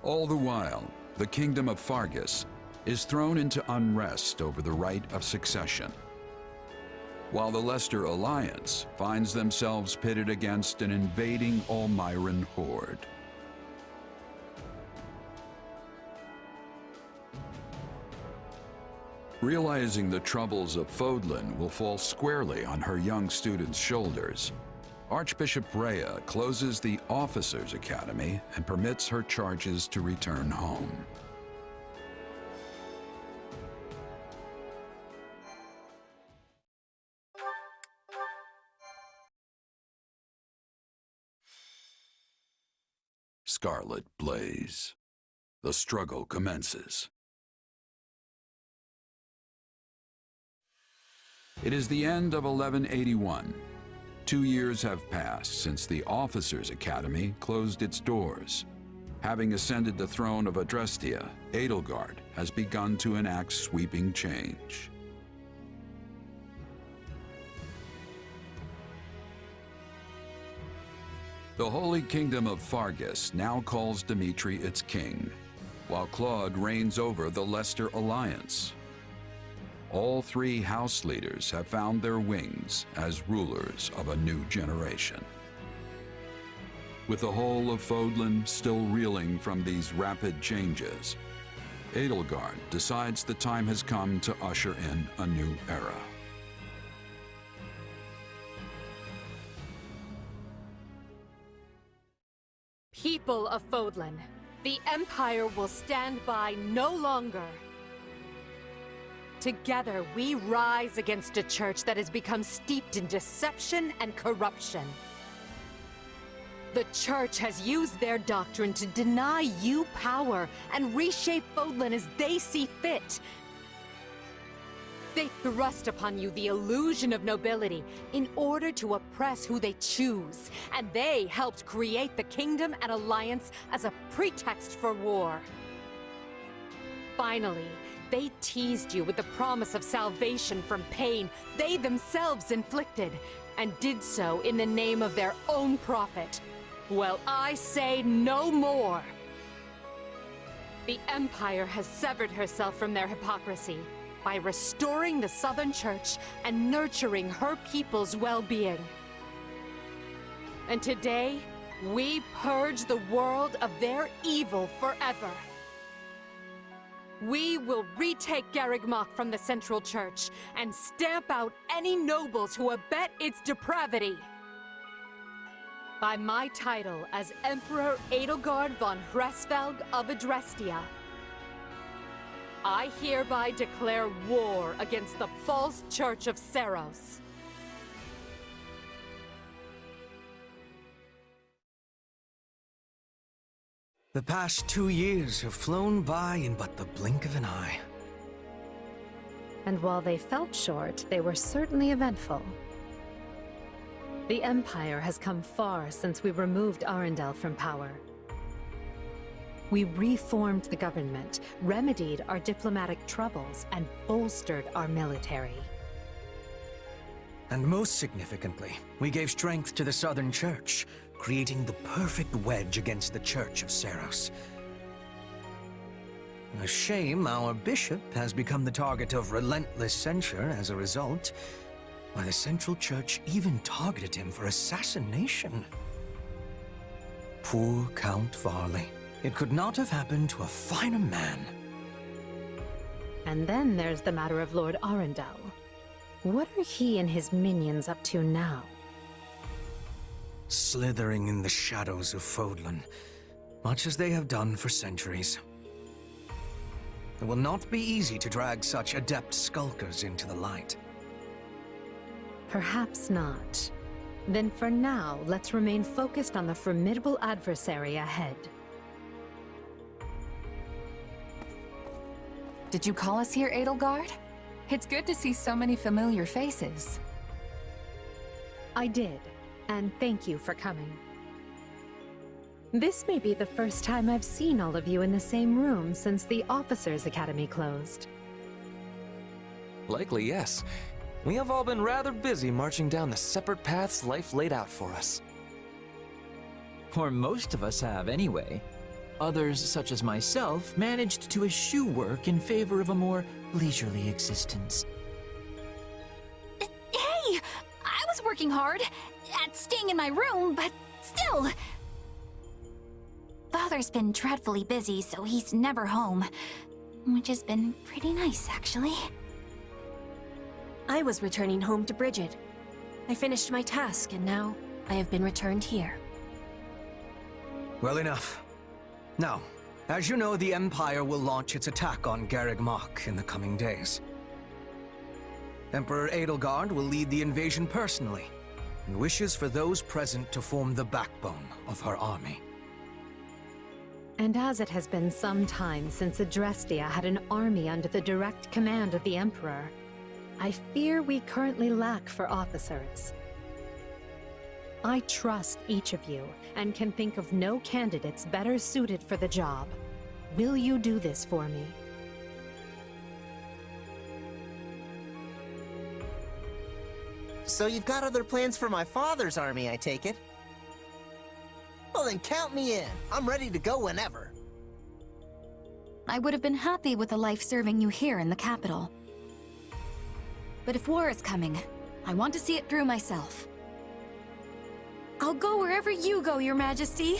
All the while, the kingdom of Fargus is thrown into unrest over the right of succession, while the Leicester Alliance finds themselves pitted against an invading Almiran horde. Realizing the troubles of Fodlan will fall squarely on her young students' shoulders, Archbishop Rhea closes the Officers' Academy and permits her charges to return home. Scarlet blaze. The struggle commences. It is the end of 1181. 2 years have passed since the Officers' Academy closed its doors. Having ascended the throne of Adrestia, Edelgard has begun to enact sweeping change. The Holy Kingdom of Fargus now calls Dimitri its king, while Claude reigns over the Leicester Alliance. All three house leaders have found their wings as rulers of a new generation. With the whole of Fodlan still reeling from these rapid changes, Edelgard decides the time has come to usher in a new era. People of Fodlan, the Empire will stand by no longer. Together, we rise against a church that has become steeped in deception and corruption. The church has used their doctrine to deny you power and reshape Fodlan as they see fit. They thrust upon you the illusion of nobility in order to oppress who they choose, and they helped create the Kingdom and Alliance as a pretext for war. Finally, they teased you with the promise of salvation from pain they themselves inflicted, and did so in the name of their own profit. Well, I say no more. The Empire has severed herself from their hypocrisy by restoring the Southern Church and nurturing her people's well-being. And today, we purge the world of their evil forever. We will retake Garreg Mach from the Central Church and stamp out any nobles who abet its depravity. By my title as Emperor Edelgard von Hresvelg of Adrestia, I hereby declare war against the false Church of Seros. The past 2 years have flown by in but the blink of an eye. And while they felt short, they were certainly eventful. The Empire has come far since we removed Arundel from power. We reformed the government, remedied our diplomatic troubles, and bolstered our military. And most significantly, we gave strength to the Southern Church, creating the perfect wedge against the Church of Seros. A shame our bishop has become the target of relentless censure as a result. Why, the Central Church even targeted him for assassination. Poor Count Varley. It could not have happened to a finer man. And then there's the matter of Lord Arundel. What are he and his minions up to now? Slithering in the shadows of Fodlan, much as they have done for centuries. It will not be easy to drag such adept skulkers into the light. Perhaps not. Then for now, let's remain focused on the formidable adversary ahead. Did you call us here, Edelgard? It's good to see so many familiar faces. I did, and thank you for coming. This may be the first time I've seen all of you in the same room since the Officers' Academy closed. Likely, yes. We have all been rather busy marching down the separate paths life laid out for us. Or most of us have, anyway. Others, such as myself, managed to eschew work in favor of a more leisurely existence. Hey! I was working hard at staying in my room, but still... Father's been dreadfully busy, so he's never home. Which has been pretty nice, actually. I was returning home to Bridget. I finished my task, and now I have been returned here. Well enough. Now, as you know, the Empire will launch its attack on Garreg Mach in the coming days. Emperor Edelgard will lead the invasion personally, and wishes for those present to form the backbone of her army. And as it has been some time since Adrestia had an army under the direct command of the Emperor, I fear we currently lack for officers. I trust each of you, and can think of no candidates better suited for the job. Will you do this for me? So you've got other plans for my father's army, I take it? Well then count me in. I'm ready to go whenever. I would have been happy with a life serving you here in the capital. But if war is coming, I want to see it through myself. I'll go wherever you go, Your Majesty.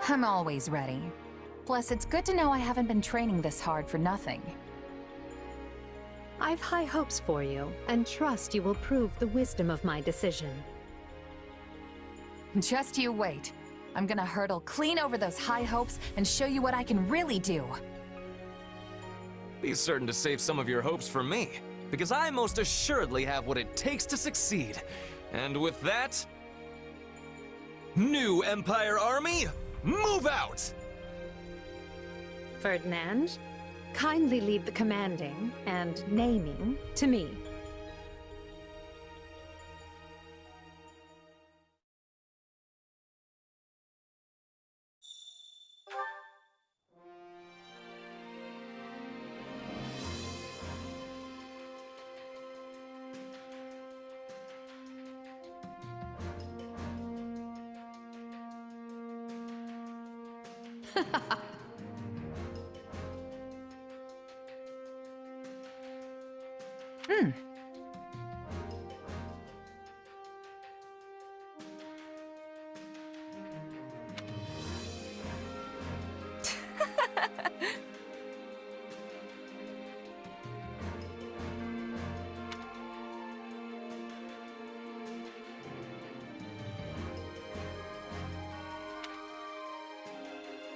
I'm always ready. Plus, it's good to know I haven't been training this hard for nothing. I've high hopes for you, and trust you will prove the wisdom of my decision. Just you wait. I'm gonna hurtle clean over those high hopes and show you what I can really do. Be certain to save some of your hopes for me, because I most assuredly have what it takes to succeed. And with that... New Empire Army, move out! Ferdinand, kindly leave the commanding and naming to me.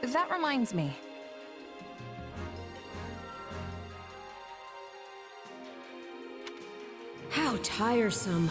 That reminds me. How tiresome.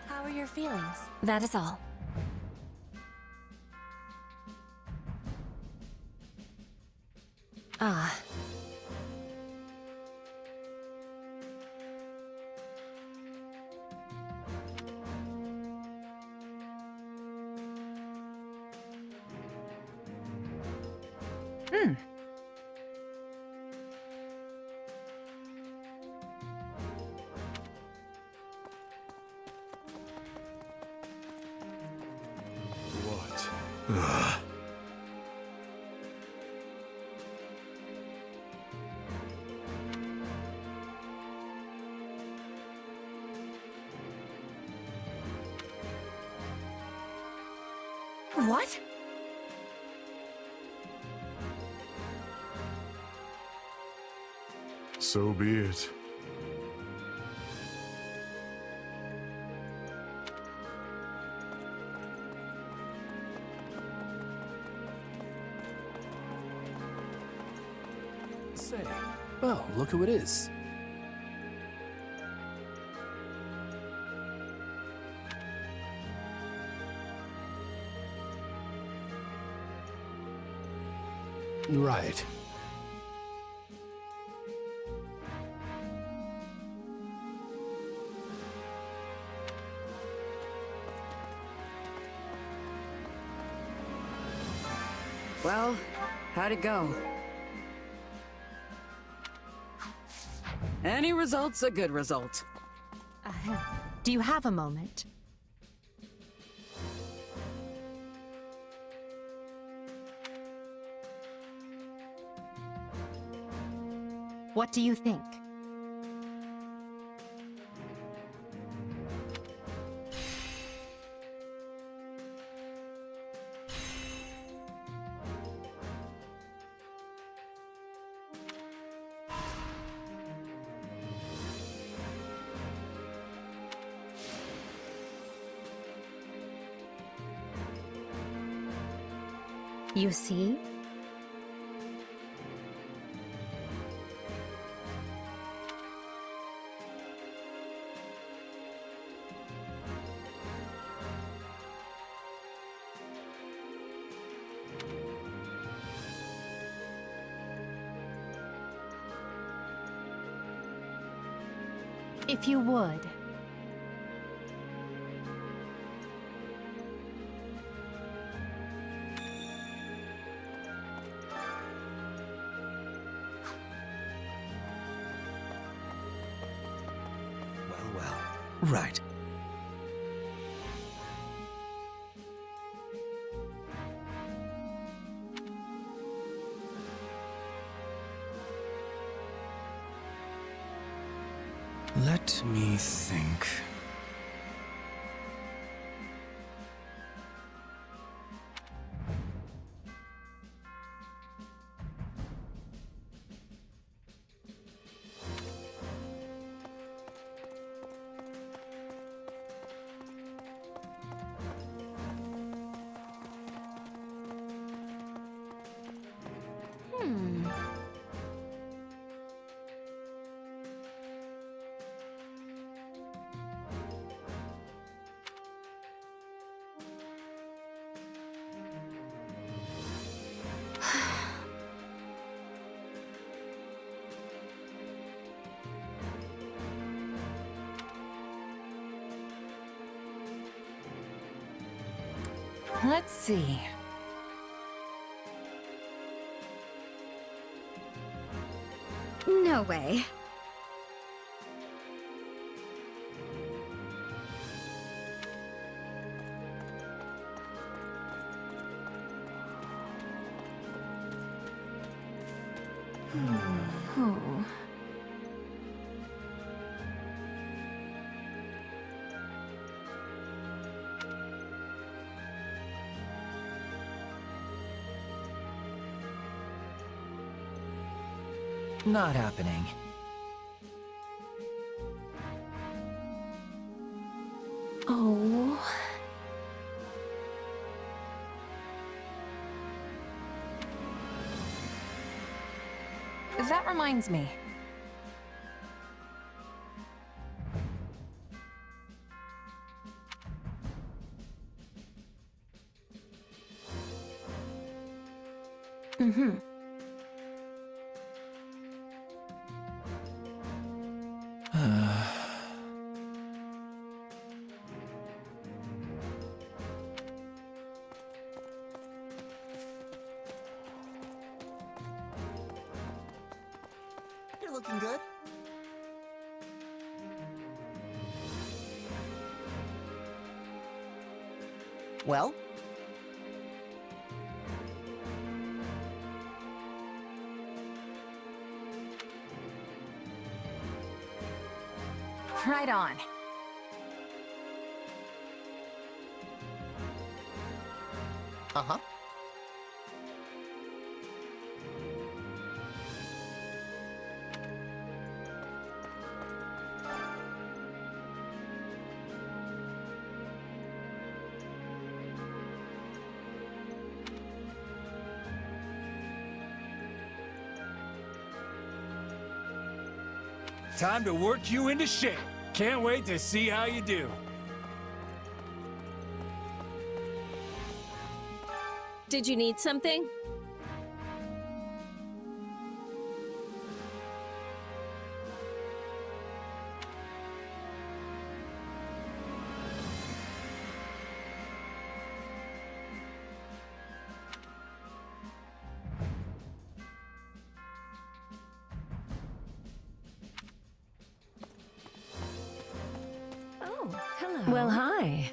How are your feelings? That is all. Ah. What? What? So be it. Say, well, look who it is. Right. Well, how'd it go? Any result's a good result. Do you have a moment? What do you think? You see? If you would. Well. Right. Let me think. Let's see. No way. Oh. Not happening. Oh. That reminds me. Mm-hmm. You're looking good. Well? Right on. Uh-huh. Time to work you into shape. Can't wait to see how you do. Did you need something? Oh, hello. Well, hi.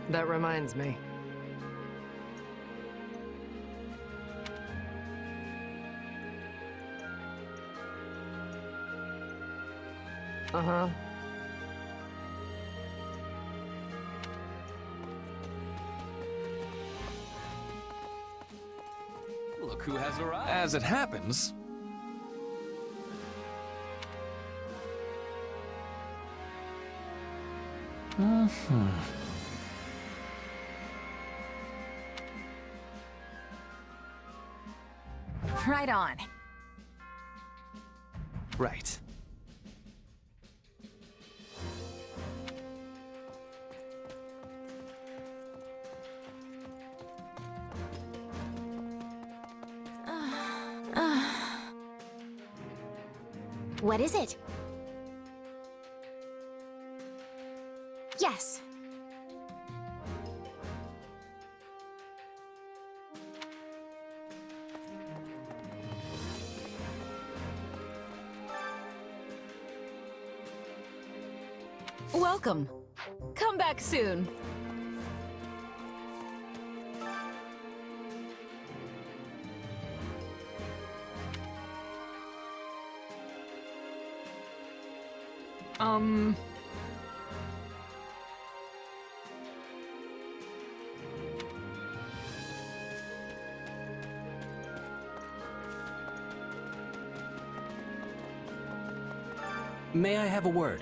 That reminds me. Uh-huh. Look who has arrived. As it happens... Right on. Right. What is it? Yes. Welcome. Come back soon. May I have a word?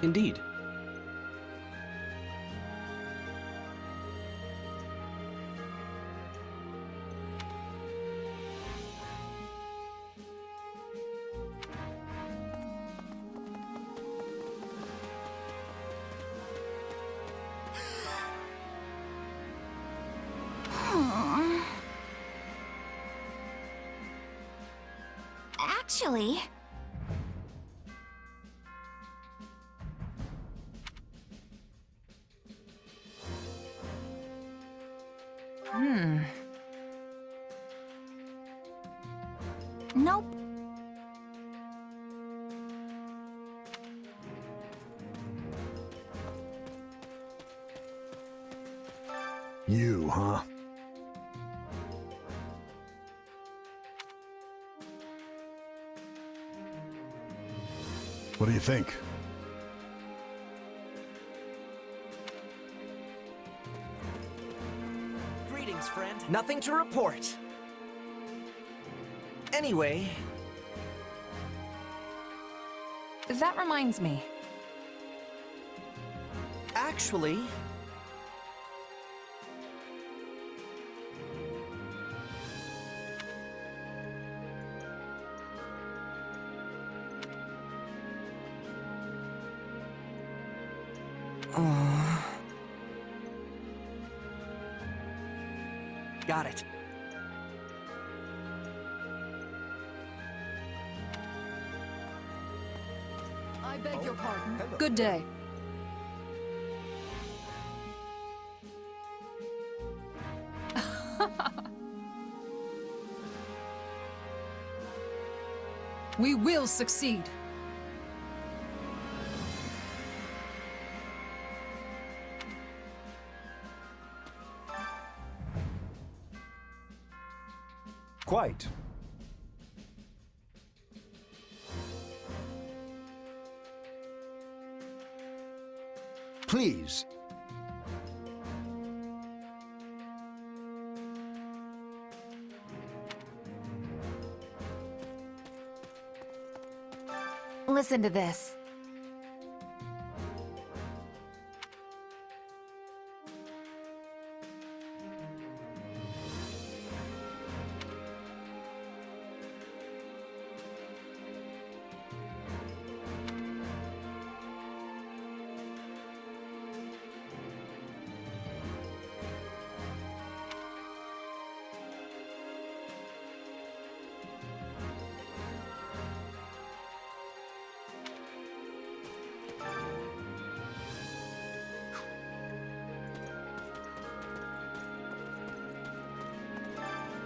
Indeed. Actually... Nope. You, huh? What do you think? Greetings, friend. Nothing to report. Anyway... That reminds me. Actually... Got it. I beg your pardon. Good day. We will succeed. Quite. Please. Listen to this.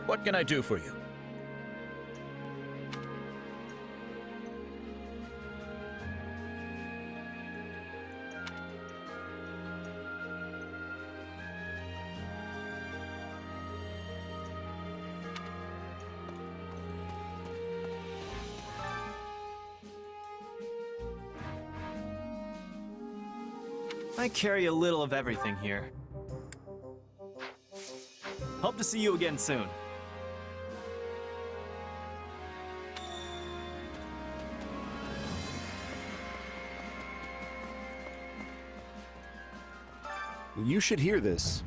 What can I do for you? I carry a little of everything here. Hope to see you again soon. You should hear this.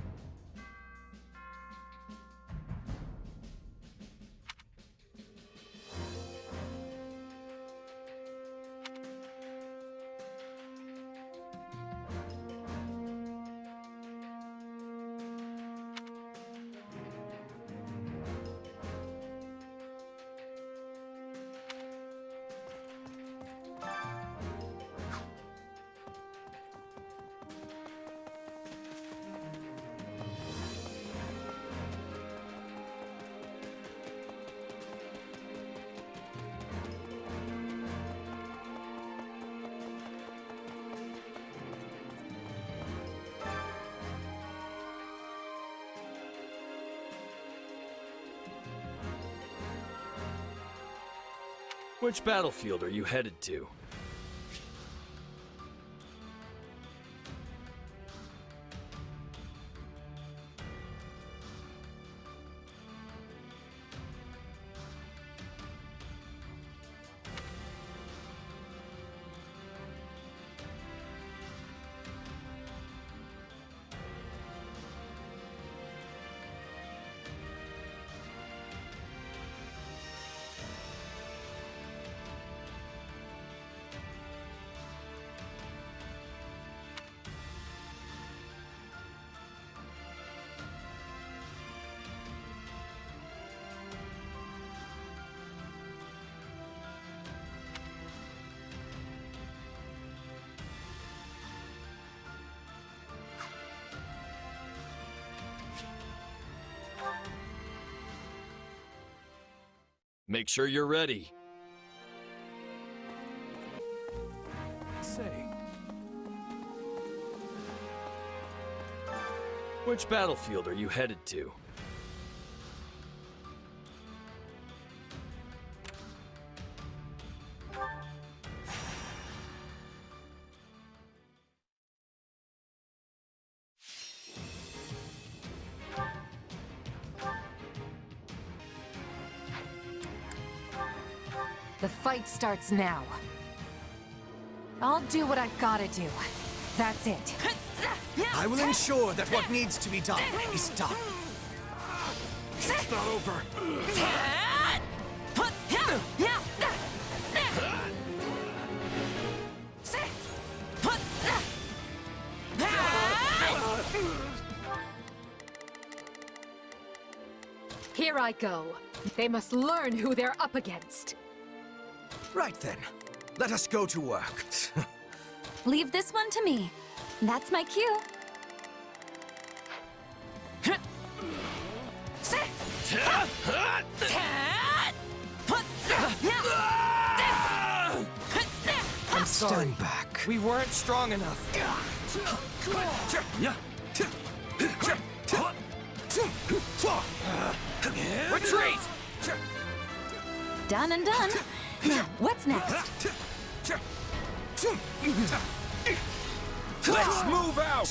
Which battlefield are you headed to? Make sure you're ready. Say. Which battlefield are you headed to? The fight starts now. I'll do what I've gotta do. That's it. I will ensure that what needs to be done is done. It's not over. Here I go. They must learn who they're up against. Right then. Let us go to work. Leave this one to me. That's my cue. I'm sorry. Stand back. We weren't strong enough. Retreat! Done and done. Now, what's next? Let's move out!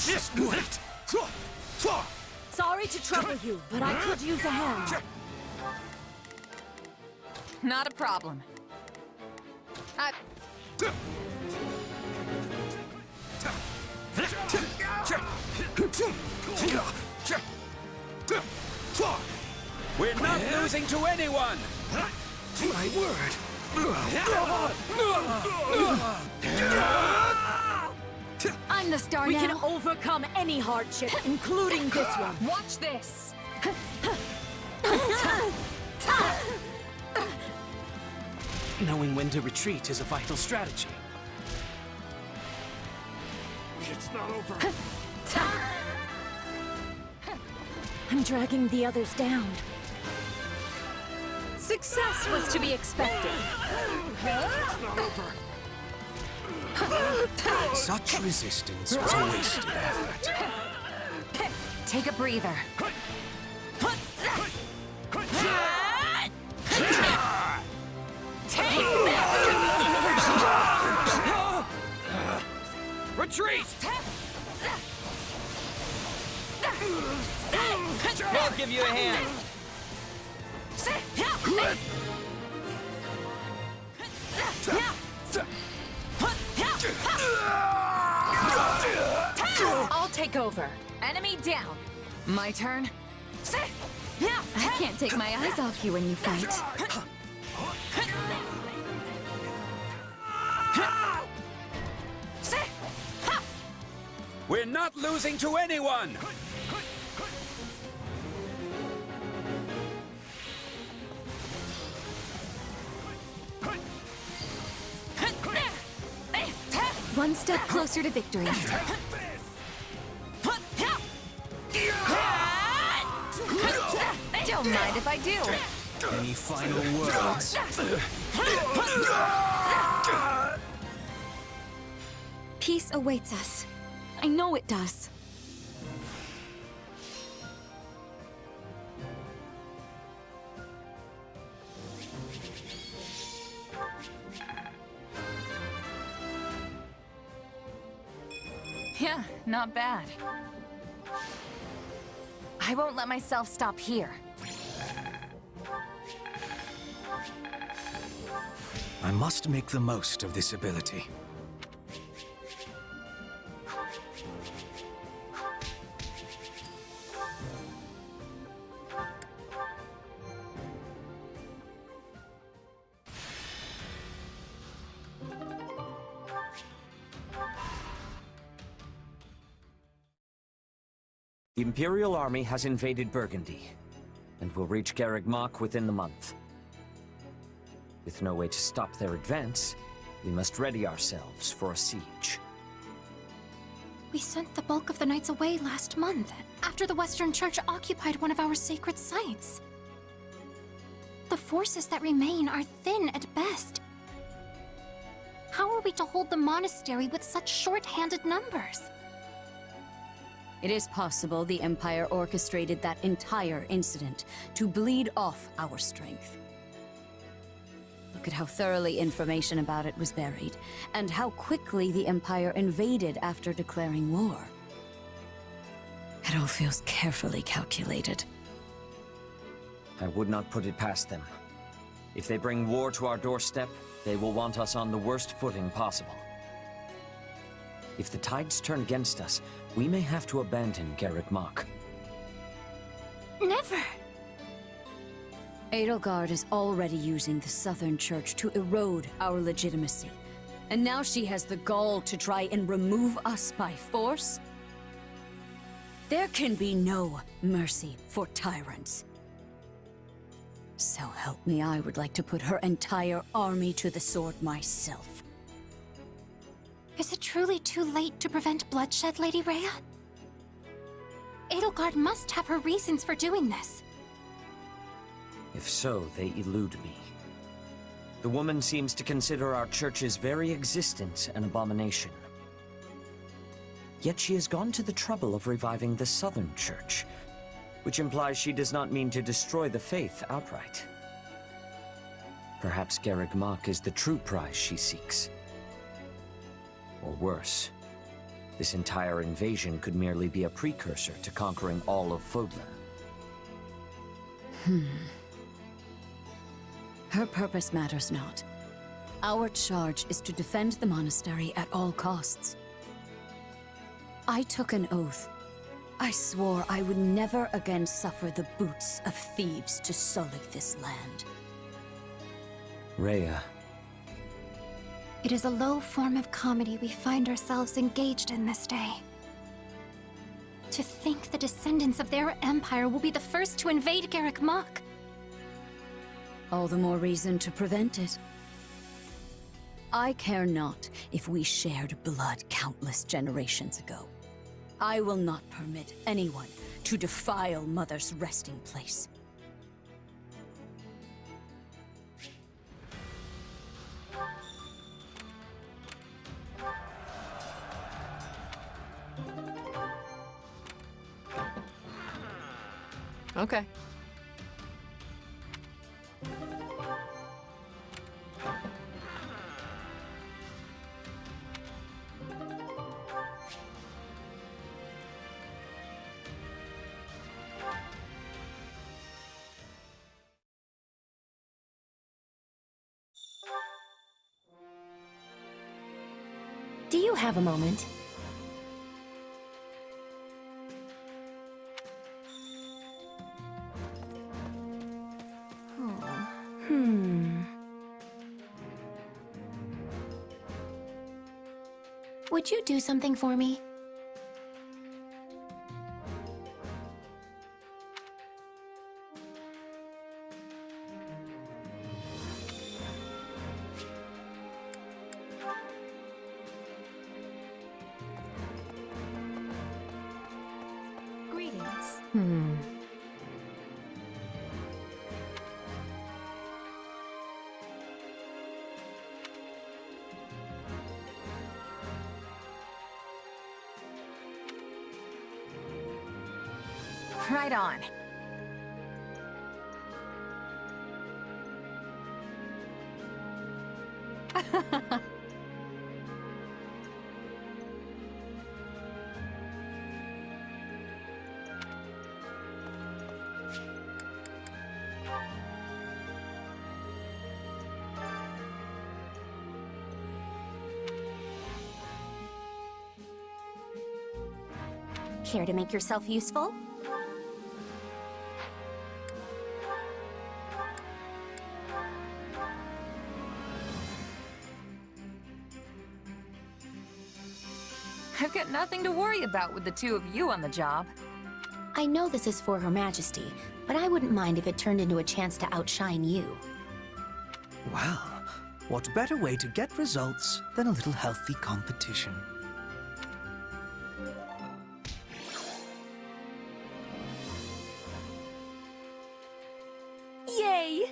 Just wait. Sorry to trouble you, but I could use a hand. Not a problem. We're not losing to anyone! My word. I'm the star We now. can overcome any hardship, including this one. Watch this! Knowing when to retreat is a vital strategy. It's not over. I'm dragging the others down. Success was to be expected. It's not over. Such resistance was a wasted effort. Take a breather. We'll give you a hand. I'll take over. Enemy down. My turn. I can't take my eyes off you when you fight. We're not losing to anyone! One step closer to victory. Don't mind if I do. Any final words? Peace awaits us. I know it does. Yeah, not bad. I won't let myself stop here. I must make the most of this ability. The Imperial army has invaded Burgundy, and will reach Garreg Mach within the month. With no way to stop their advance, we must ready ourselves for a siege. We sent the bulk of the knights away last month, after the Western Church occupied one of our sacred sites. The forces that remain are thin at best. How are we to hold the monastery with such short-handed numbers? It is possible the Empire orchestrated that entire incident to bleed off our strength. Look at how thoroughly information about it was buried, and how quickly the Empire invaded after declaring war. It all feels carefully calculated. I would not put it past them. If they bring war to our doorstep, they will want us on the worst footing possible. If the tides turn against us, we may have to abandon Garreg Mach. Never! Edelgard is already using the Southern Church to erode our legitimacy. And now she has the gall to try and remove us by force? There can be no mercy for tyrants. So help me, I would like to put her entire army to the sword myself. Is it truly too late to prevent bloodshed, Lady Rhea? Edelgard must have her reasons for doing this. If so, they elude me. The woman seems to consider our church's very existence an abomination. Yet she has gone to the trouble of reviving the Southern Church, which implies she does not mean to destroy the faith outright. Perhaps Garreg Mach is the true prize she seeks. Or worse, this entire invasion could merely be a precursor to conquering all of Fodlan. Her purpose matters not. Our charge is to defend the monastery at all costs. I took an oath. I swore I would never again suffer the boots of thieves to sully this land. Rhea. It is a low form of comedy we find ourselves engaged in this day. To think the descendants of their empire will be the first to invade Garreg Mach. All the more reason to prevent it. I care not if we shared blood countless generations ago. I will not permit anyone to defile Mother's resting place. Okay. Do you have a moment? Would you do something for me? Greetings. Right on. Care to make yourself useful? I've got nothing to worry about with the two of you on the job. I know this is for Her Majesty, but I wouldn't mind if it turned into a chance to outshine you. Well, what better way to get results than a little healthy competition? Yay!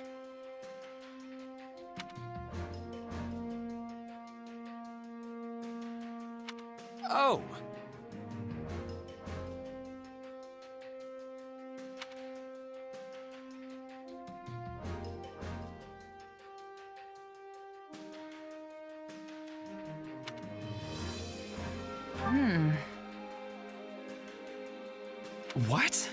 Oh! What?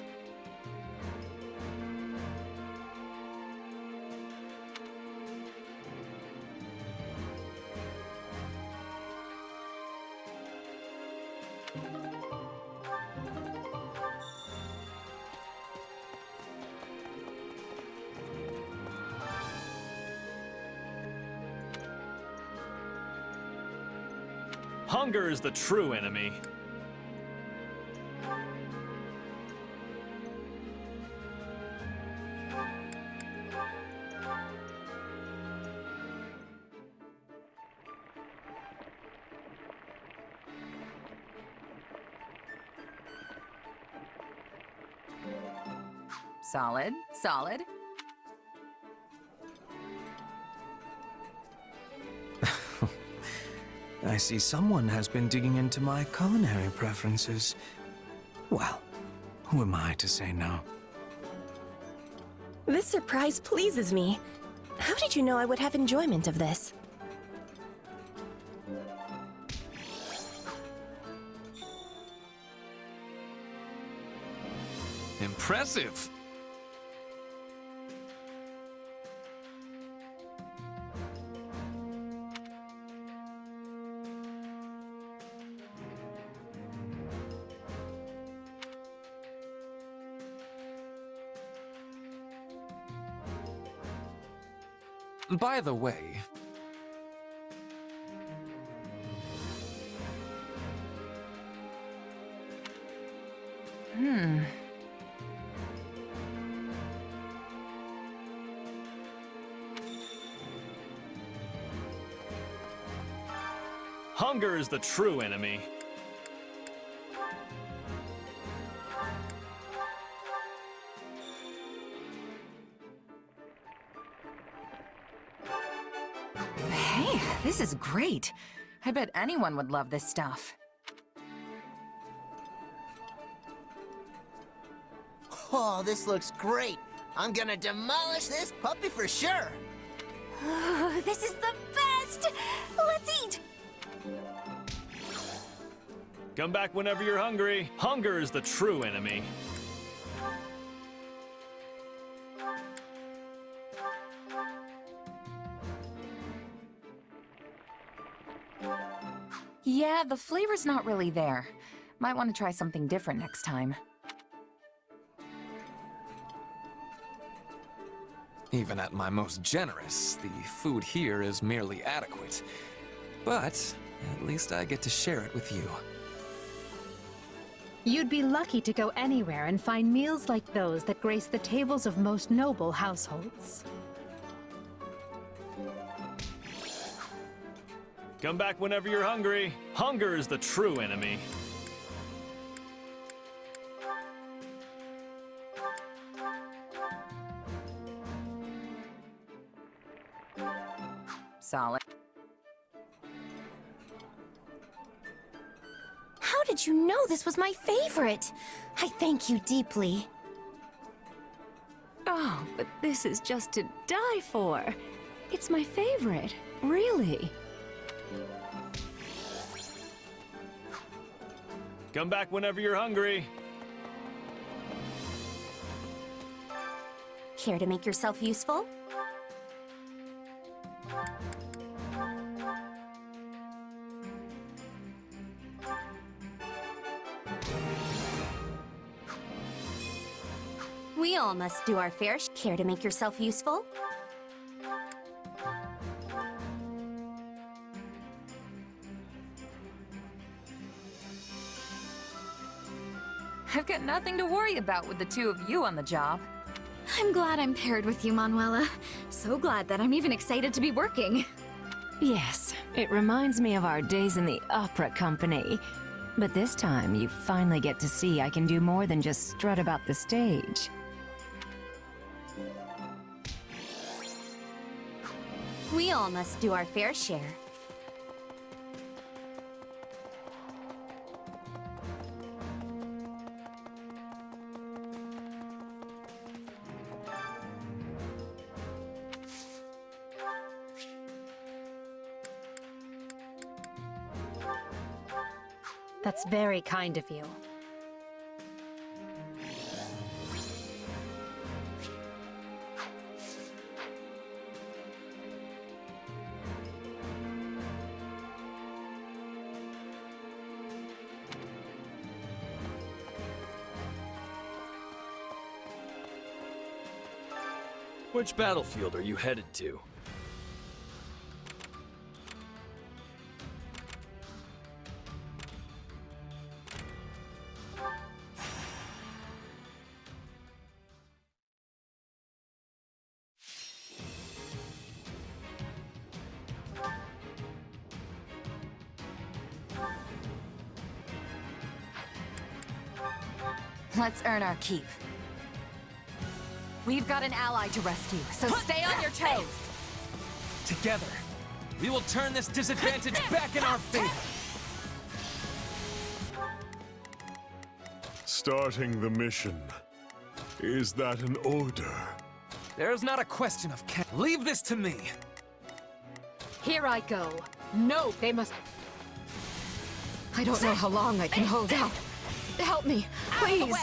Hunger is the true enemy. Solid, solid. I see someone has been digging into my culinary preferences. Well, who am I to say no? This surprise pleases me. How did you know I would have enjoyment of this? Impressive! By the way... Hunger is the true enemy. Hey, this is great. I bet anyone would love this stuff. Oh, this looks great. I'm gonna demolish this puppy for sure. Oh, this is the best! Let's eat! Come back whenever you're hungry. Hunger is the true enemy. Yeah, the flavor's not really there. Might want to try something different next time. Even at my most generous, the food here is merely adequate. But at least I get to share it with you. You'd be lucky to go anywhere and find meals like those that grace the tables of most noble households. Come back whenever you're hungry. Hunger is the true enemy. Solid. How did you know this was my favorite? I thank you deeply. Oh, but this is just to die for. It's my favorite, really. Come back whenever you're hungry. Care to make yourself useful? We all must do our fair share. Care to make yourself useful? I've got nothing to worry about with the two of you on the job. I'm glad I'm paired with you, Manuela. So glad that I'm even excited to be working. Yes, it reminds me of our days in the opera company. But this time, you finally get to see I can do more than just strut about the stage. We all must do our fair share. That's very kind of you. Which battlefield are you headed to? Let's earn our keep. We've got an ally to rescue, so stay on your toes. Together, we will turn this disadvantage back in our favor. Starting the mission. Is that an order? There's not a question of leave this to me. Here I go. No, they must... I don't know how long I can hold out. Help me, please.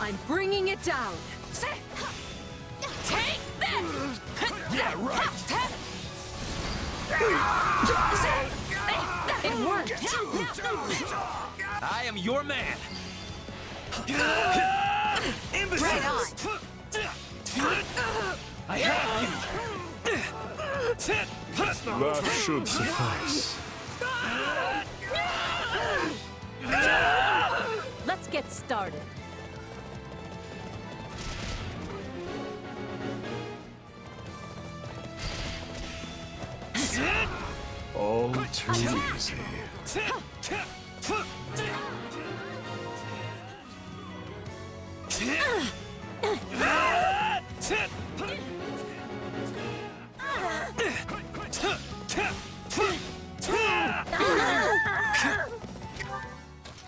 I'm bringing it down. Take this! Yeah, right. It worked. I am your man. Right on. I have you. That should suffice. Let's get started. All too easy.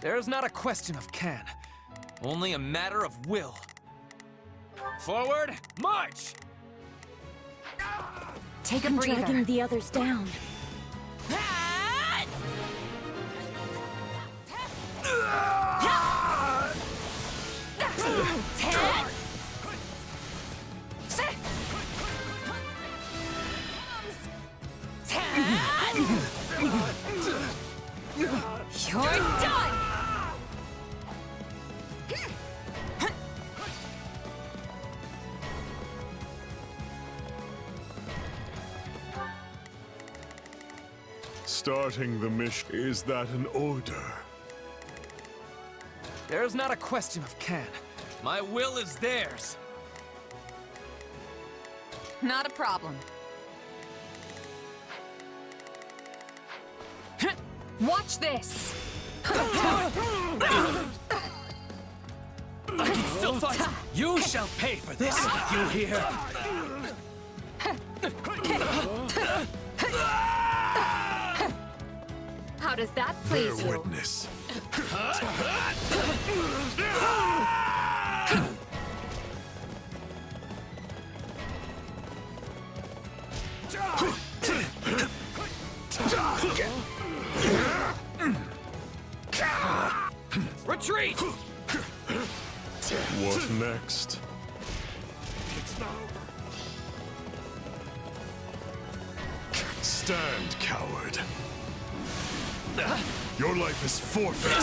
There's not a question of can, only a matter of will. Forward, march! Take a I'm breather. dragging the others down. Take Starting the mission. Is that an order? There's not a question of can. My will is theirs. Not a problem. Watch this! I can still fight! You shall pay for this, you hear? How does that please Bear you? witness. Retreat! What next? It's not over. Stand, coward. Your life is forfeit.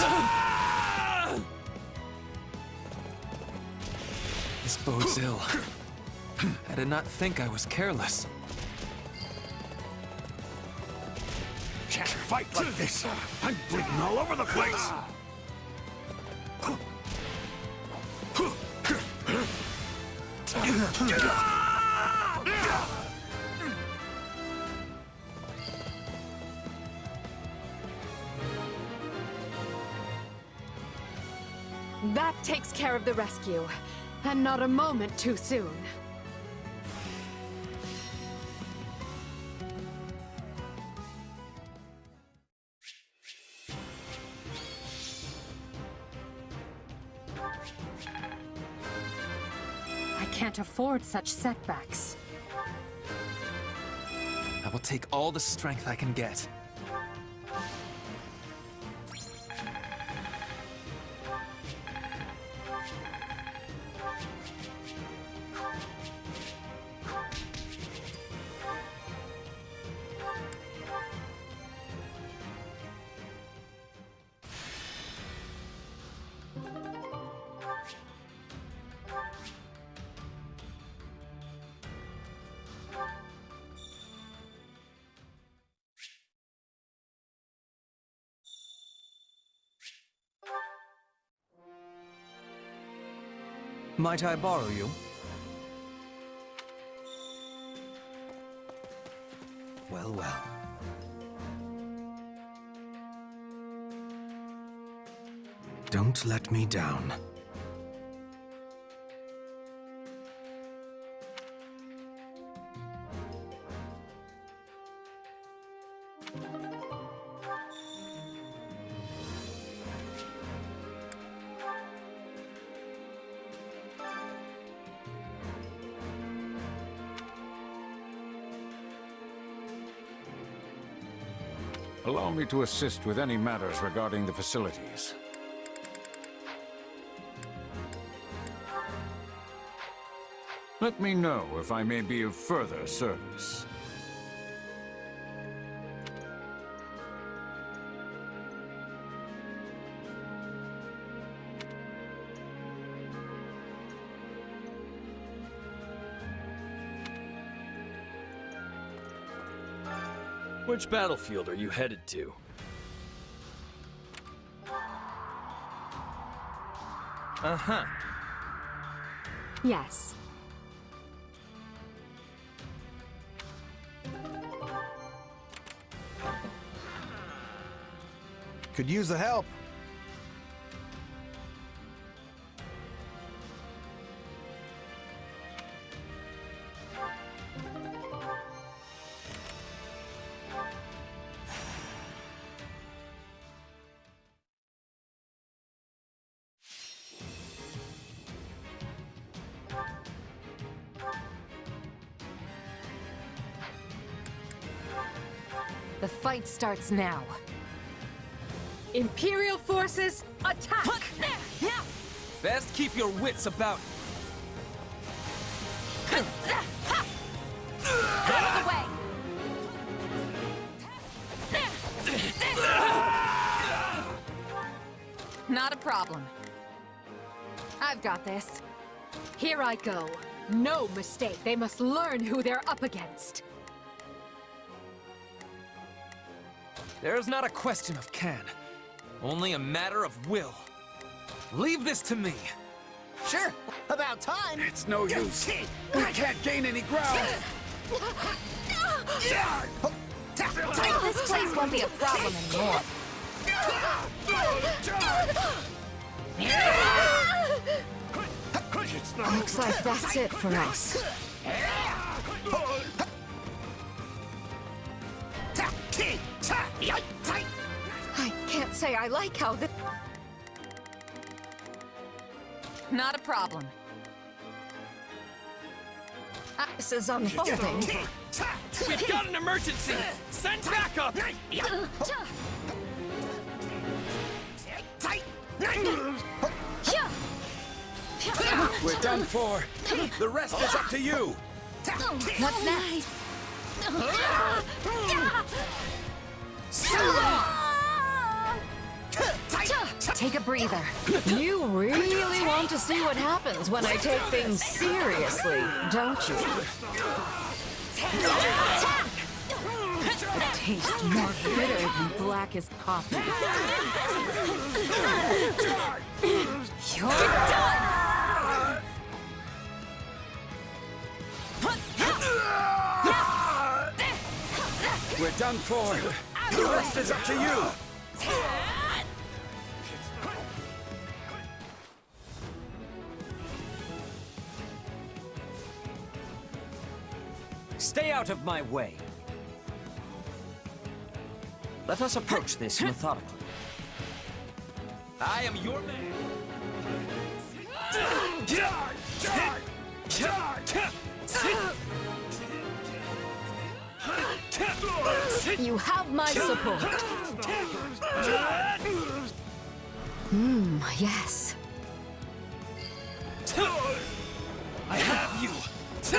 This bodes ill. I did not think I was careless. Can't fight like this. I'm bleeding all over the place. That takes care of the rescue. And not a moment too soon. I can't afford such setbacks. I will take all the strength I can get. Might I borrow you? Well, well. Don't let me down. Allow me to assist with any matters regarding the facilities. Let me know if I may be of further service. Which battlefield are you headed to? Uh-huh. Yes. Could use the help. The fight starts now. Imperial forces, attack! Best keep your wits about. Out of the way! Not a problem. I've got this. Here I go. No mistake. They must learn who they're up against. There's not a question of can, only a matter of will. Leave this to me. Sure, about time. It's no use. We can't gain any ground. This place won't be a problem anymore. Looks like that's it for us. I can't say I like how this... Not a problem. This is unfolding. We've got an emergency! Send backup! We're done for. The rest is up to you. What's next? Take a breather. You really want to see what happens when I take things seriously, don't you? It tastes more bitter than blackest coffee. You're done! We're done for. The rest is up to you. Stay out of my way. Let us approach this methodically. I am your man. You have my support. Yes. I have you. So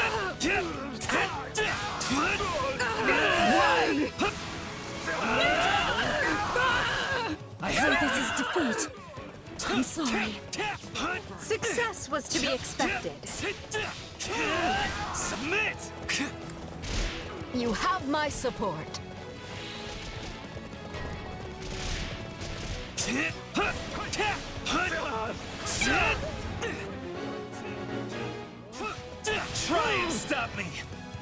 this is defeat. I'm sorry. Success was to be expected. Submit! You have my support. Try and stop me!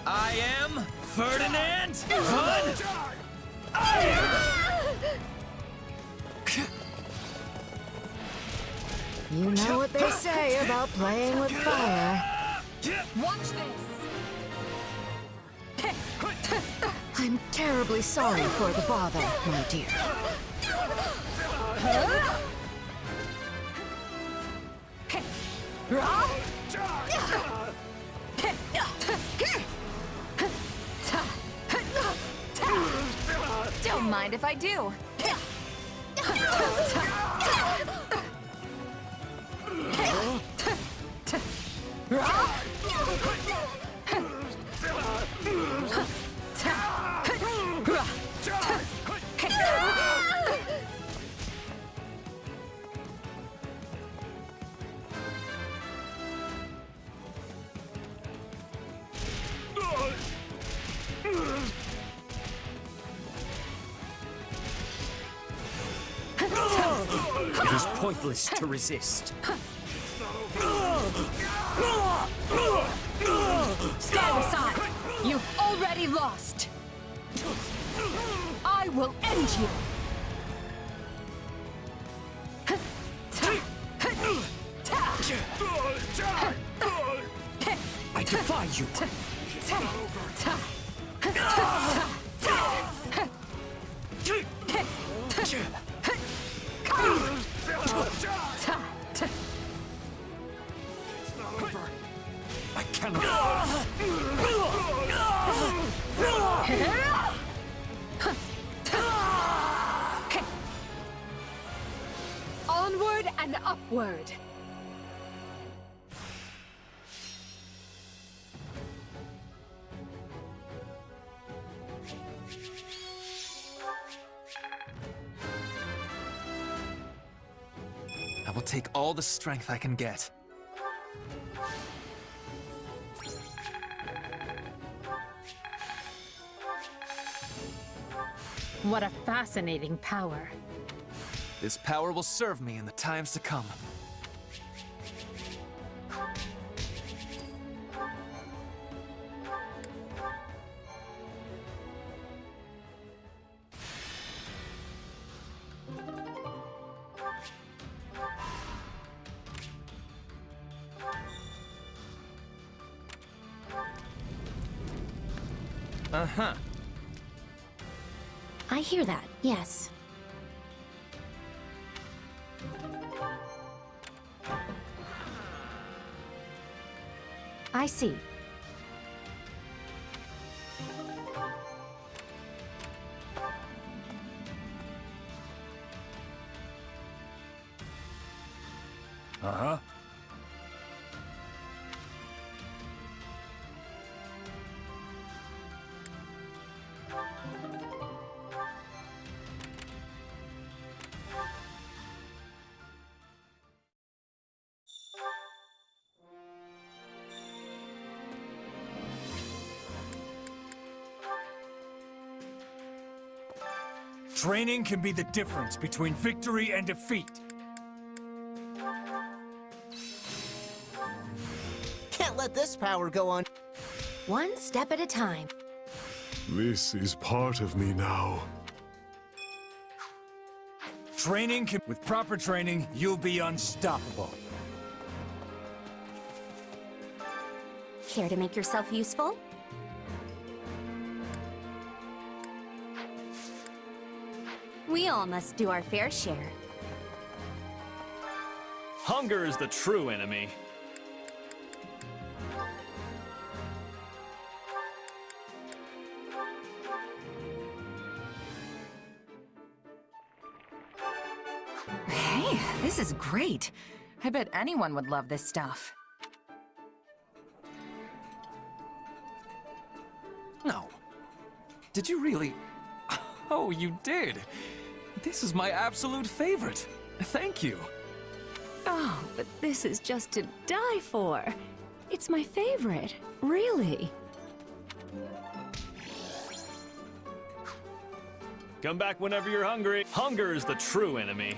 I am Ferdinand von Iron! You know what they say about playing with fire. Watch this! I'm terribly sorry for the bother, my dear. Don't mind if I do. It is pointless to resist. Stand aside! You've already lost! I will end you! I defy you! I cannot. Onward and upward! I will take all the strength I can get. What a fascinating power. This power will serve me in the times to come. Uh-huh. I hear that, yes. I see. Uh-huh. Training can be the difference between victory and defeat. Can't let this power go on. One step at a time. This is part of me now. With proper training, you'll be unstoppable. Care to make yourself useful? We all must do our fair share. Hunger is the true enemy. Hey, this is great. I bet anyone would love this stuff. No. Did you really? Oh, you did. This is my absolute favorite. Thank you. Oh, but this is just to die for. It's my favorite, really. Come back whenever you're hungry. Hunger is the true enemy.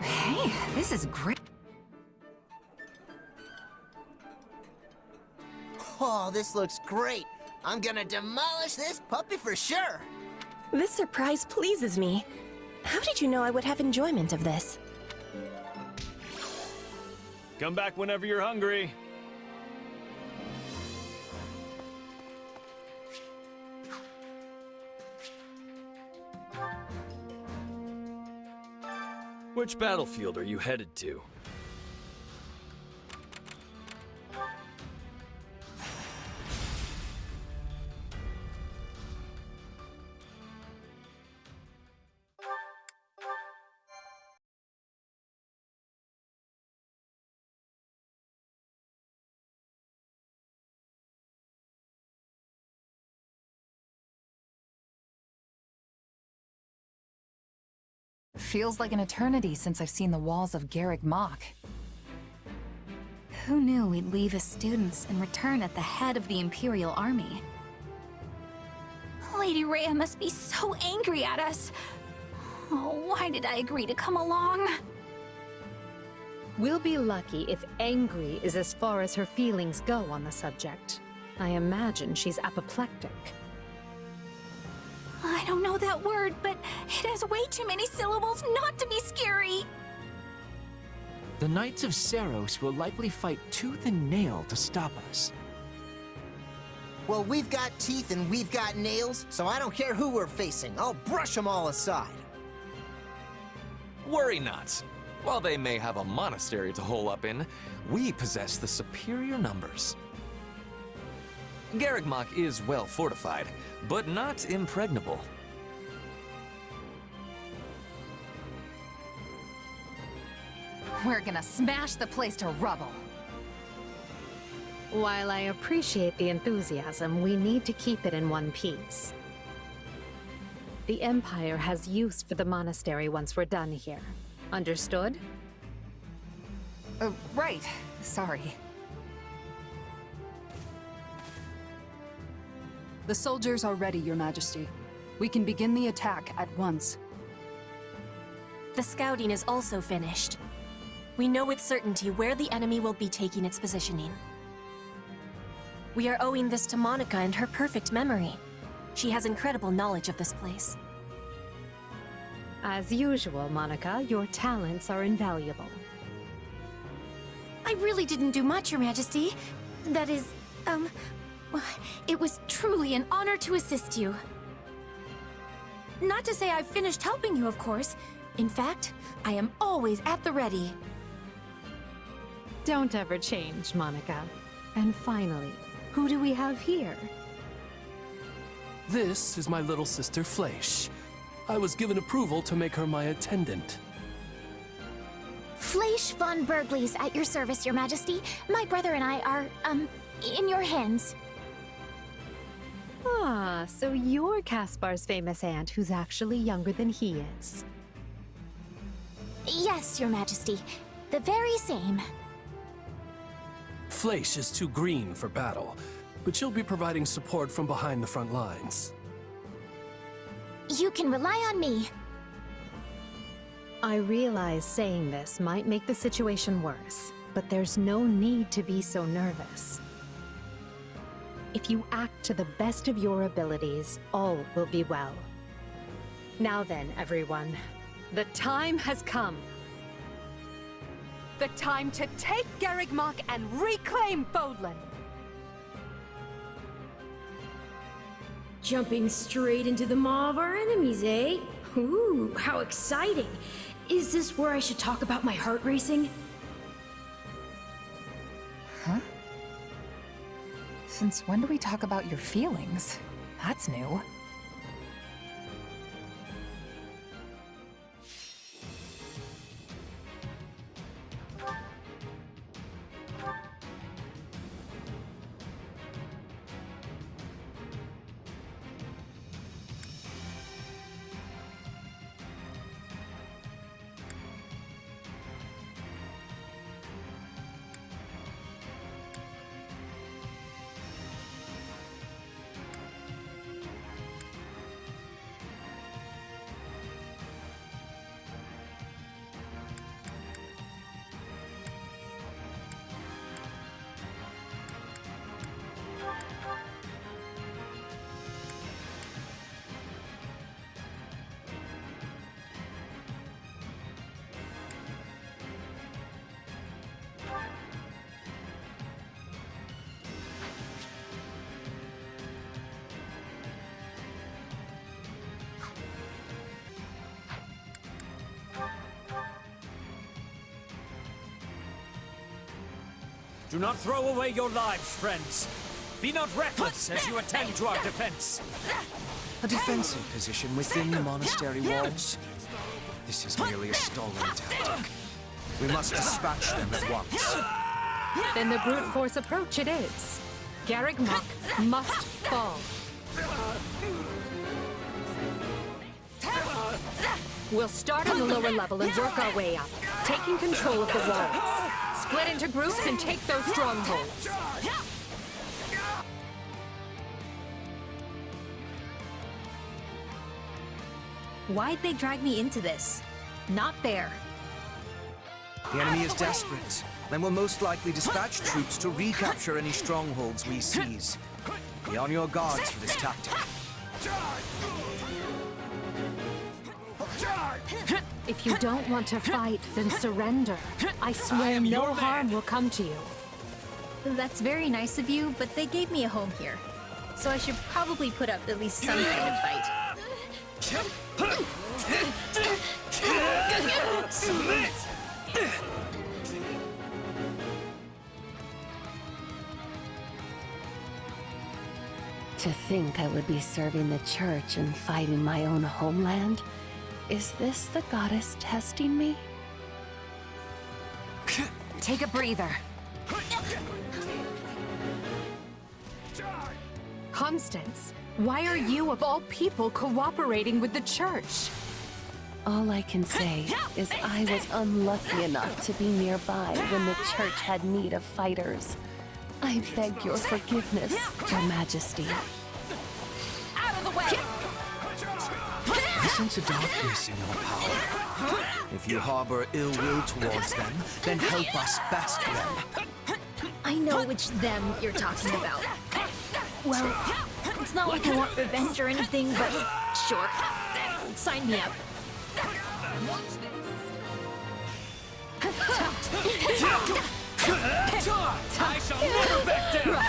Hey, this is great. Oh, this looks great. I'm gonna demolish this puppy for sure. This surprise pleases me. How did you know I would have enjoyment of this? Come back whenever you're hungry. Which battlefield are you headed to? Feels like an eternity since I've seen the walls of Garreg Mach. Who knew we'd leave as students and return at the head of the Imperial Army? Lady Rhea must be so angry at us. Oh, why did I agree to come along? We'll be lucky if angry is as far as her feelings go on the subject. I imagine she's apoplectic. I don't know that word, but it has way too many syllables not to be scary. The Knights of Seiros will likely fight tooth and nail to stop us. Well, we've got teeth and we've got nails, so I don't care who we're facing. I'll brush them all aside. Worry not. While they may have a monastery to hole up in, we possess the superior numbers. Garreg Mach is well fortified, but not impregnable. We're gonna smash the place to rubble. While I appreciate the enthusiasm, we need to keep it in one piece. The Empire has use for the monastery once we're done here. Understood? Right. Sorry. The soldiers are ready, Your Majesty. We can begin the attack at once. The scouting is also finished. We know with certainty where the enemy will be taking its positioning. We are owing this to Monica and her perfect memory. She has incredible knowledge of this place. As usual, Monica, your talents are invaluable. I really didn't do much, Your Majesty. That is, it was truly an honor to assist you. Not to say I've finished helping you, of course. In fact, I am always at the ready. Don't ever change, Monica. And finally, who do we have here? This is my little sister Fleisch. I was given approval to make her my attendant. Fleisch von Berglies at your service, Your Majesty. My brother and I are, in your hands. Ah, so you're Caspar's famous aunt who's actually younger than he is. Yes, Your Majesty. The very same. Fleisch is too green for battle, but she'll be providing support from behind the front lines. You can rely on me. I realize saying this might make the situation worse, but there's no need to be so nervous. If you act to the best of your abilities, all will be well. Now then, everyone, the time has come. The time to take Garreg Mach and reclaim Fodlan! Jumping straight into the maw of our enemies, eh? Ooh, how exciting! Is this where I should talk about my heart racing? Huh? Since when do we talk about your feelings? That's new. Do not throw away your lives, friends. Be not reckless as you attend to our defense. A defensive position within the monastery walls? This is merely a stalling tactic. We must dispatch them at once. Then the brute force approach it is. Garreg Mach must fall. We'll start on the lower level and work our way up, taking control of the walls. Split into groups and take those strongholds. Why'd they drag me into this? Not fair. The enemy is desperate, and will most likely dispatch troops to recapture any strongholds we seize. Be on your guards for this tactic. If you don't want to fight, then surrender. I swear no harm will come to you. That's very nice of you, but they gave me a home here. So I should probably put up at least some kind of fight. Submit! To think I would be serving the church and fighting my own homeland? Is this the goddess testing me? Take a breather. Constance, why are you, of all people, cooperating with the church? All I can say is I was unlucky enough to be nearby when the church had need of fighters. I beg your forgiveness, Your Majesty. Out of the way! I sense a darkness in your power. If you harbor ill will towards them, then help us best them. I know which them you're talking about. Well, it's not like I want revenge or anything, but sure. Sign me up. I shall never back down!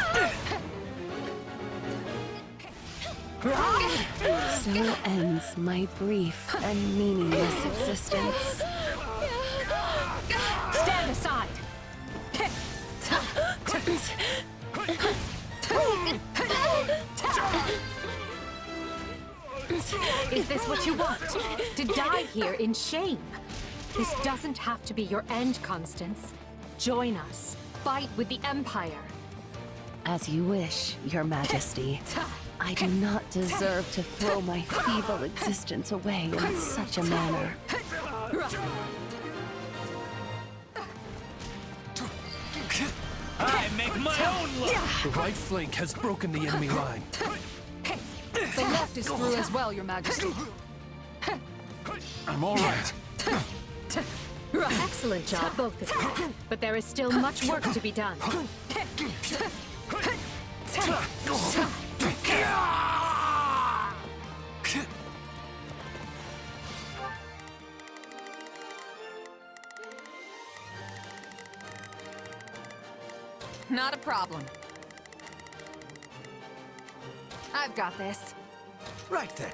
So ends my brief and meaningless existence. Stand aside! Is this what you want? To die here in shame? This doesn't have to be your end, Constance. Join us. Fight with the Empire. As you wish, Your Majesty. I do not deserve to throw my feeble existence away in such a manner. I make my own luck! The right flank has broken the enemy line. The left is through as well, Your Majesty. I'm all right. Excellent job, both of you. But there is still much work to be done. Not a problem. I've got this. Right then,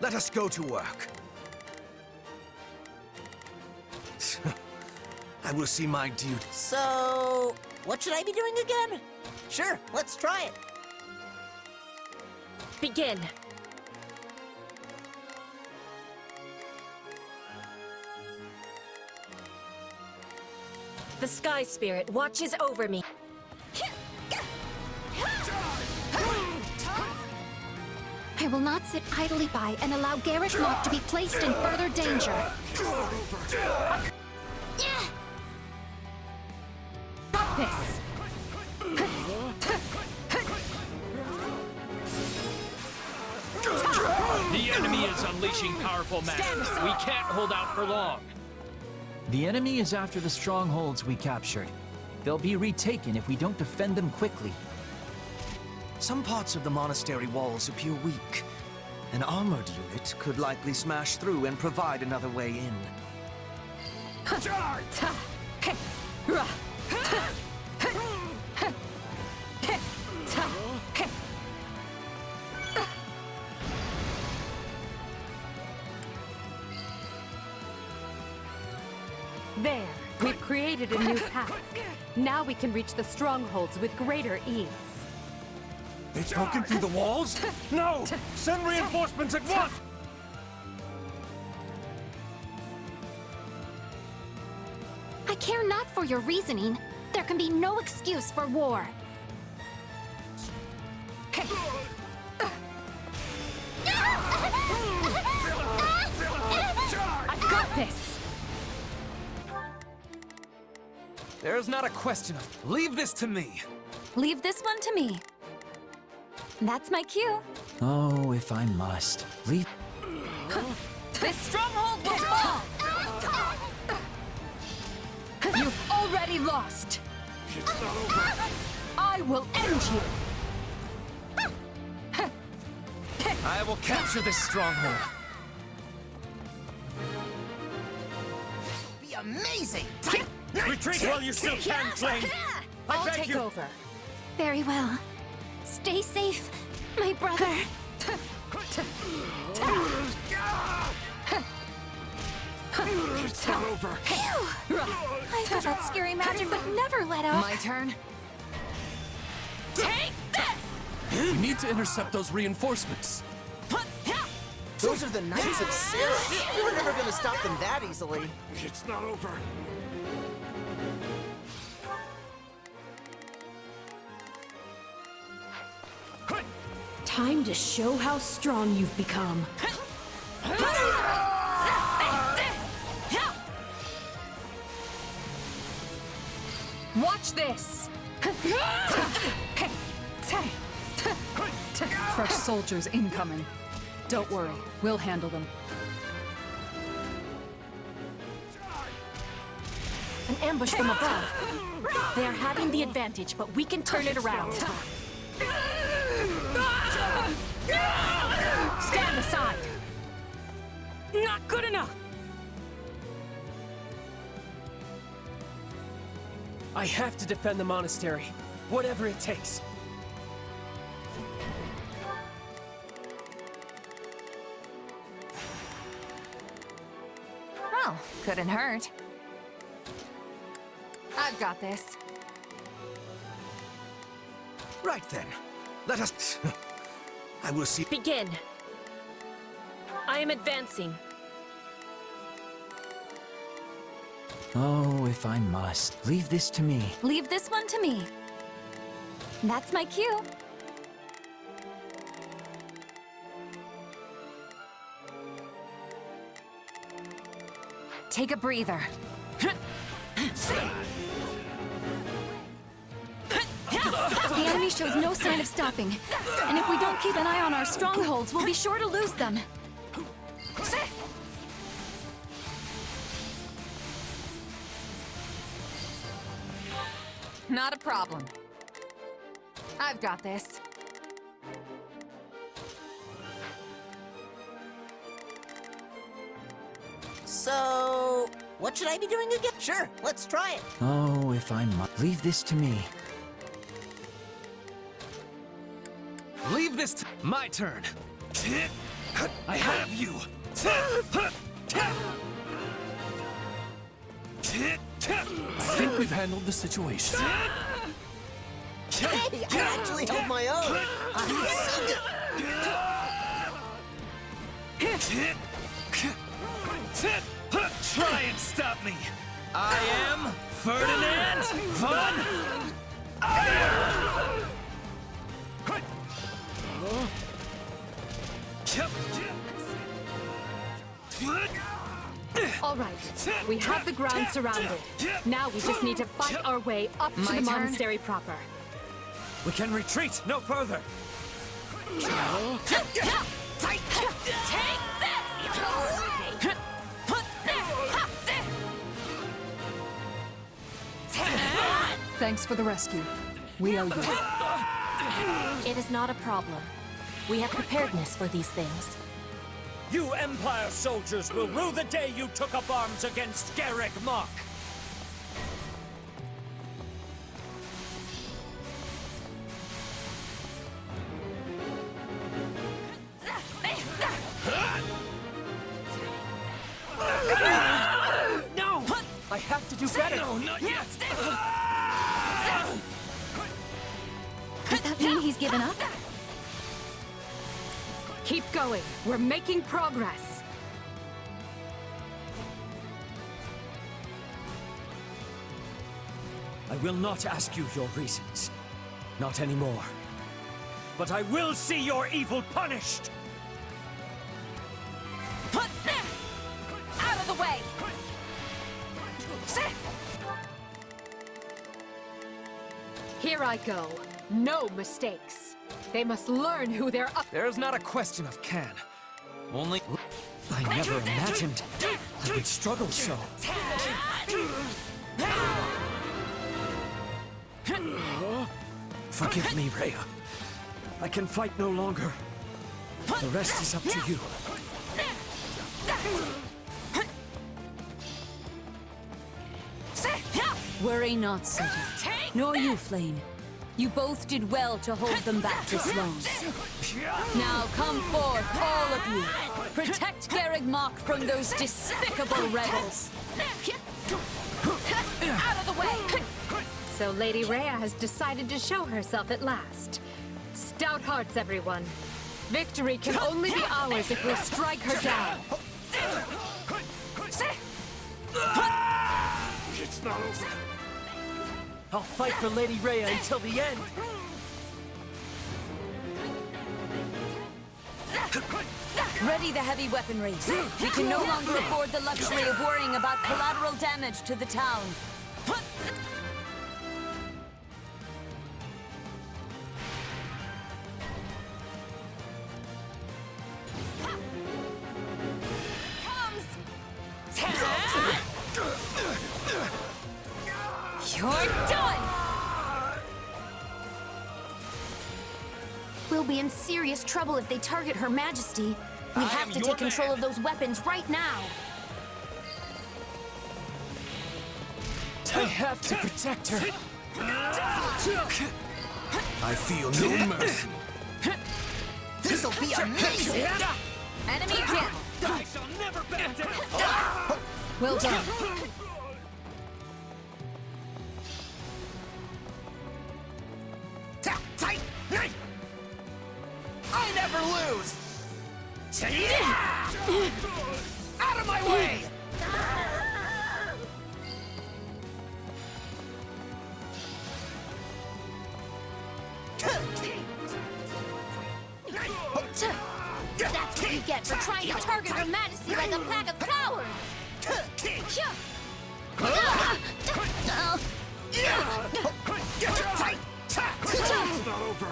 let us go to work. I will see my duty. So, what should I be doing again? Sure, let's try it. Begin. The Sky Spirit watches over me. I will not sit idly by and allow Garrett Mach to be placed in further danger. Got this! The enemy is unleashing powerful magic. We can't hold out for long. The enemy is after the strongholds we captured. They'll be retaken if we don't defend them quickly. Some parts of the monastery walls appear weak. An armored unit could likely smash through and provide another way in. There, we've created a new path. Now we can reach the strongholds with greater ease. They've broken through the walls? No! Send reinforcements at once! I care not for your reasoning. There can be no excuse for war. I've got this! There's not a question of... Leave this to me! Leave this one to me. That's my cue. Oh, if I must. Leave. This stronghold will fall! You've already lost! It's not over. I will end you! I will capture this stronghold. Be amazing! Retreat while you still can, Flame! I'll take over. Very well. Stay safe, my brother. It's not over. I thought that scary magic would never let up. My turn. Take this! We need to intercept those reinforcements. Those are the Knights of Sarah. We're never gonna stop them that easily. It's not over. Time to show how strong you've become. Watch this! Fresh soldiers incoming. Don't worry, we'll handle them. An ambush from above. They are having the advantage, but we can turn it around. Stand aside! Not good enough! I have to defend the monastery, whatever it takes. Well, couldn't hurt. I've got this. Right then. Let us... I will see... Begin. I am advancing. Oh, if I must. Leave this to me. Leave this one to me. That's my cue. Take a breather. The enemy shows no sign of stopping. And if we don't keep an eye on our strongholds, we'll be sure to lose them. Not a problem. I've got this. So, what should I be doing again? Sure, let's try it. Oh, if I must. Leave this to me. Leave this to my turn. I have you. I think we've handled the situation. Hey, I actually held my own. I'm so good. Try and stop me. I am Ferdinand von Ayer. All right, we have the ground surrounded. Now we just need to fight our way up to the monastery proper. We can retreat no further. Take this! Thanks for the rescue. We owe you. It is not a problem. We have preparedness for these things. You Empire soldiers will rue the day you took up arms against Garrick Mach. No! I have to do better! No, not yet! Does that mean he's given up? Keep going. We're making progress. I will not ask you your reasons. Not anymore. But I will see your evil punished! Out of the way! Here I go. No mistakes. They must learn who they're up. There's not a question of can. Only... I never imagined I would struggle so. Forgive me, Rhea. I can fight no longer. The rest is up to you. Worry not, City. Nor you, Flame. You both did well to hold them back this long. Now come forth, all of you. Protect Garrick Mach from those despicable rebels. Out of the way! So Lady Rhea has decided to show herself at last. Stout hearts, everyone. Victory can only be ours if we strike her down. It's not over. I'll fight for Lady Rhea until the end. Ready the heavy weaponry. We can no longer afford the luxury of worrying about collateral damage to the town. You're done! We'll be in serious trouble if they target Her Majesty. We have to take control of those weapons right now. I have to protect her. I feel no mercy. This'll be amazing! Enemy down! I shall never back down! Well done. Tight! I never lose! Out of my way! That's what you get for trying to target Her Majesty like a pack of cowards! It's not over.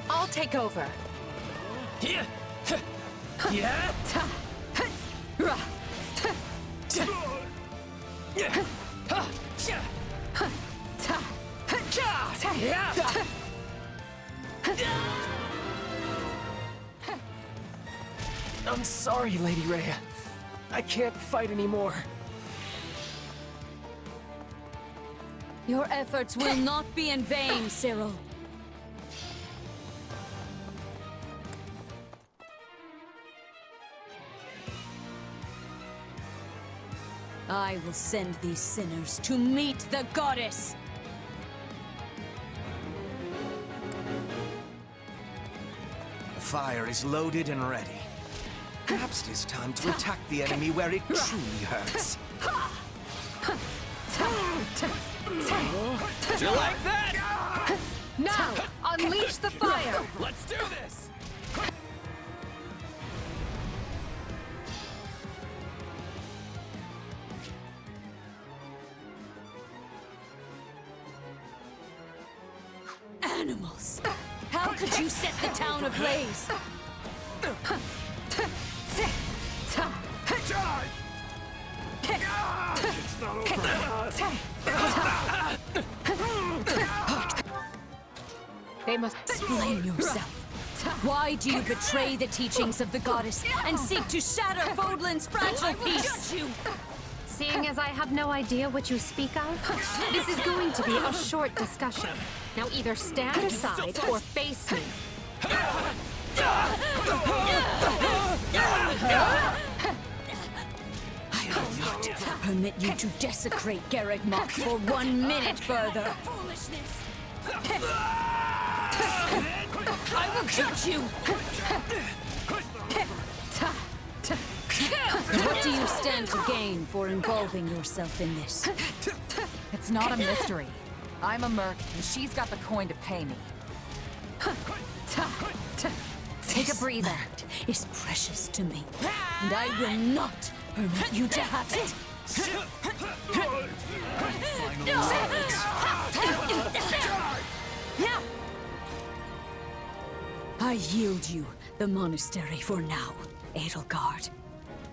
I'll take over. I'm sorry, Lady Rhea. I can't fight anymore. Your efforts will not be in vain, Cyril. I will send these sinners to meet the goddess! The fire is loaded and ready. Perhaps it is time to attack the enemy where it truly hurts. Do you like that? Now, unleash the fire! Let's do this! Animals! How could you set the town ablaze? It's not over. They must Explain yourself. Why do you betray the teachings of the goddess and seek to shatter Fodlan's fragile peace? Seeing as I have no idea what you speak of, this is going to be a short discussion. Now either stand aside or face me. I will not permit you to desecrate Garreg Mach for 1 minute further. I will catch you! What do you stand to gain for involving yourself in this? It's not a mystery. I'm a merc, and she's got the coin to pay me. Take a breather. Land is precious to me, and I will not permit you to have it. I yield you the monastery for now, Edelgard.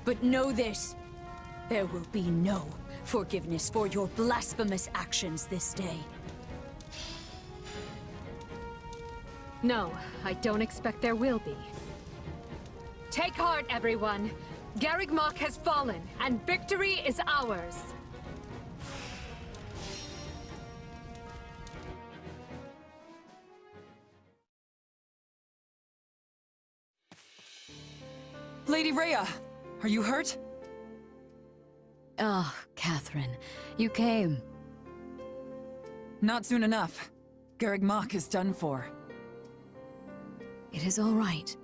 But know this, there will be no forgiveness for your blasphemous actions this day. No, I don't expect there will be. Take heart, everyone. Garreg Mach has fallen, and victory is ours. Lady Rhea, are you hurt? Ah, Catherine, you came. Not soon enough. Garreg Mach is done for. It is all right.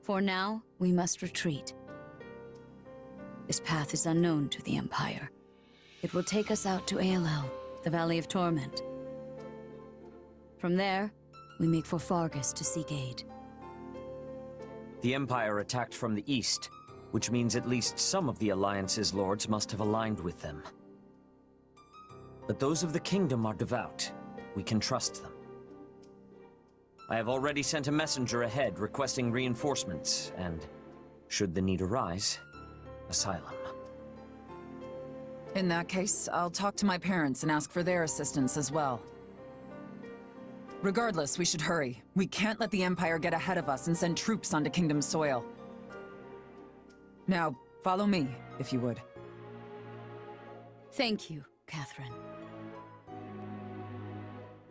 For now, we must retreat. This path is unknown to the Empire. It will take us out to Aelel, the Valley of Torment. From there, we make for Fargus to seek aid. The Empire attacked from the east, which means at least some of the Alliance's lords must have aligned with them. But those of the Kingdom are devout. We can trust them. I have already sent a messenger ahead requesting reinforcements, and, should the need arise, asylum. In that case, I'll talk to my parents and ask for their assistance as well. Regardless, we should hurry. We can't let the Empire get ahead of us and send troops onto Kingdom soil. Now, follow me, if you would. Thank you, Catherine.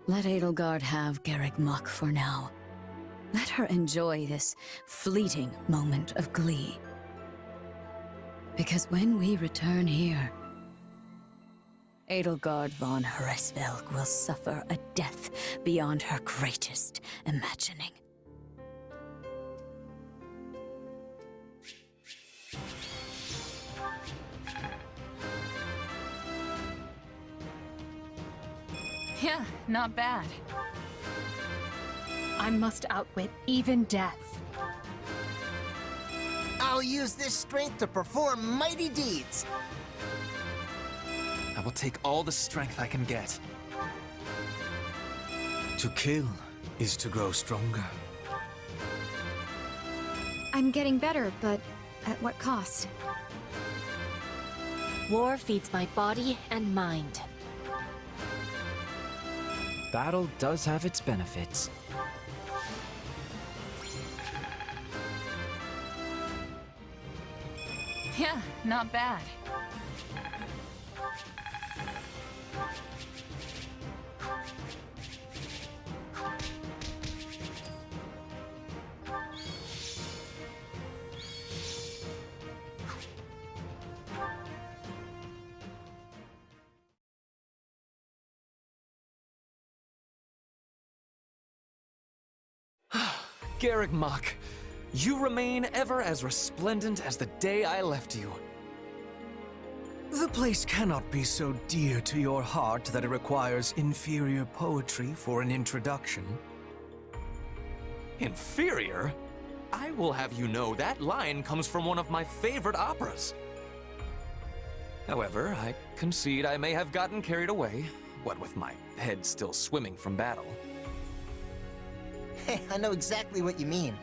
Let Edelgard have Garreg Mach for now. Let her enjoy this fleeting moment of glee. Because when we return here, Edelgard von Hresvelg will suffer a death beyond her greatest imagining. Yeah, not bad. I must outwit even death. I'll use this strength to perform mighty deeds. I will take all the strength I can get. To kill is to grow stronger. I'm getting better, but at what cost? War feeds my body and mind. Battle does have its benefits. Yeah, not bad. Garreg Mach, you remain ever as resplendent as the day I left you. The place cannot be so dear to your heart that it requires inferior poetry for an introduction. Inferior? I will have you know that line comes from one of my favorite operas. However, I concede I may have gotten carried away, what with my head still swimming from battle. Hey, I know exactly what you mean.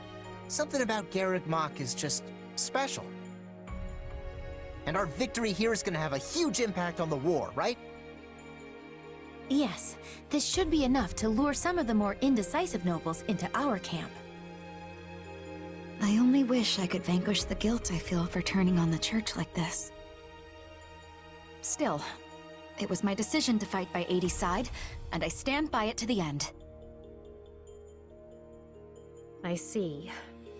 Something about Garreg Mach is just special. And our victory here is going to have a huge impact on the war, right? Yes, this should be enough to lure some of the more indecisive nobles into our camp. I only wish I could vanquish the guilt I feel for turning on the church like this. Still, it was my decision to fight by 80's side, and I stand by it to the end. I see.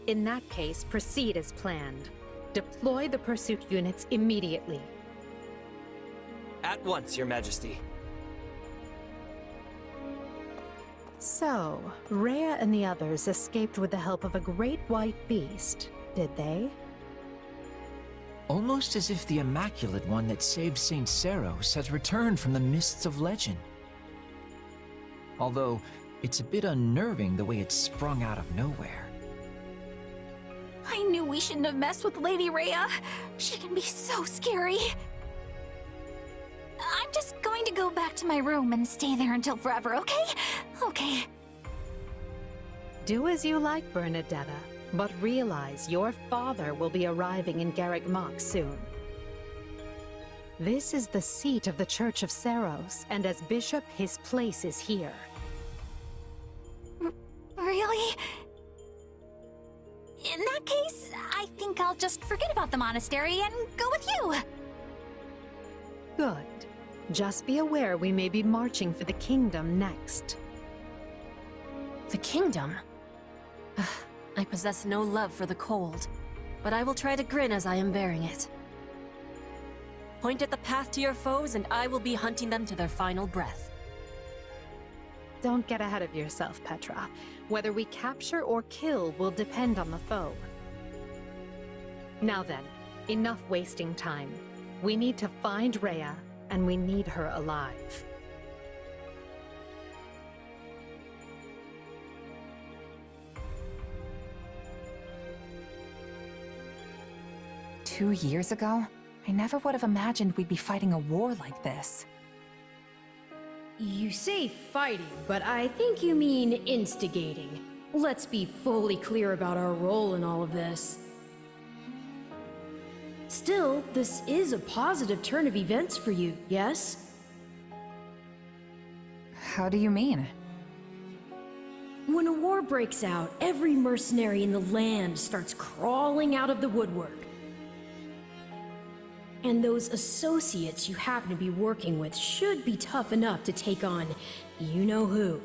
In that case, proceed as planned. Deploy the pursuit units immediately. At once, Your Majesty. So, Rhea and the others escaped with the help of a great white beast, did they? Almost as if the Immaculate One that saved Saint Seros has returned from the mists of legend. Although, it's a bit unnerving the way it sprung out of nowhere. I knew we shouldn't have messed with Lady Rhea. She can be so scary. I'm just going to go back to my room and stay there until forever, okay? Okay. Do as you like, Bernadetta, but realize your father will be arriving in Garreg Mach soon. This is the seat of the Church of Seros, and as bishop, his place is here. Really? In that case, I think I'll just forget about the monastery and go with you. Good. Just be aware we may be marching for the kingdom next. The kingdom? I possess no love for the cold, but I will try to grin as I am bearing it. Point at the path to your foes and I will be hunting them to their final breath. Don't get ahead of yourself, Petra. Whether we capture or kill will depend on the foe. Now then, enough wasting time. We need to find Rhea, and we need her alive. Two years ago, I never would have imagined we'd be fighting a war like this. You say fighting, but I think you mean instigating. Let's be fully clear about our role in all of this. Still, this is a positive turn of events for you, yes? How do you mean? When a war breaks out, every mercenary in the land starts crawling out of the woodwork. And those associates you happen to be working with should be tough enough to take on you-know-who.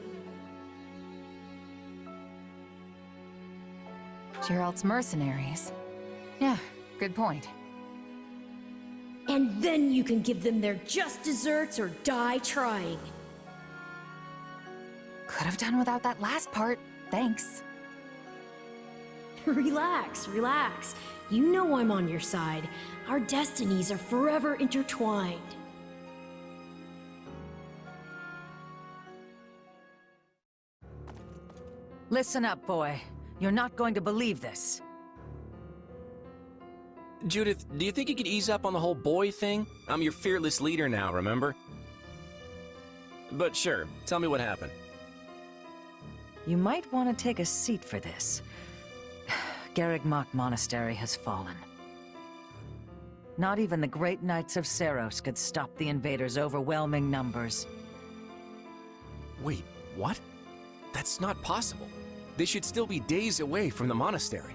Gerald's mercenaries. Yeah, good point. And then you can give them their just desserts or die trying. Could have done without that last part. Thanks. Relax, relax. You know I'm on your side. Our destinies are forever intertwined. Listen up, boy. You're not going to believe this. Judith, do you think you could ease up on the whole boy thing? I'm your fearless leader now, remember? But sure, tell me what happened. You might want to take a seat for this. Garreg Mach Monastery has fallen. Not even the great knights of Seiros could stop the invaders' overwhelming numbers. Wait, what? That's not possible. They should still be days away from the monastery.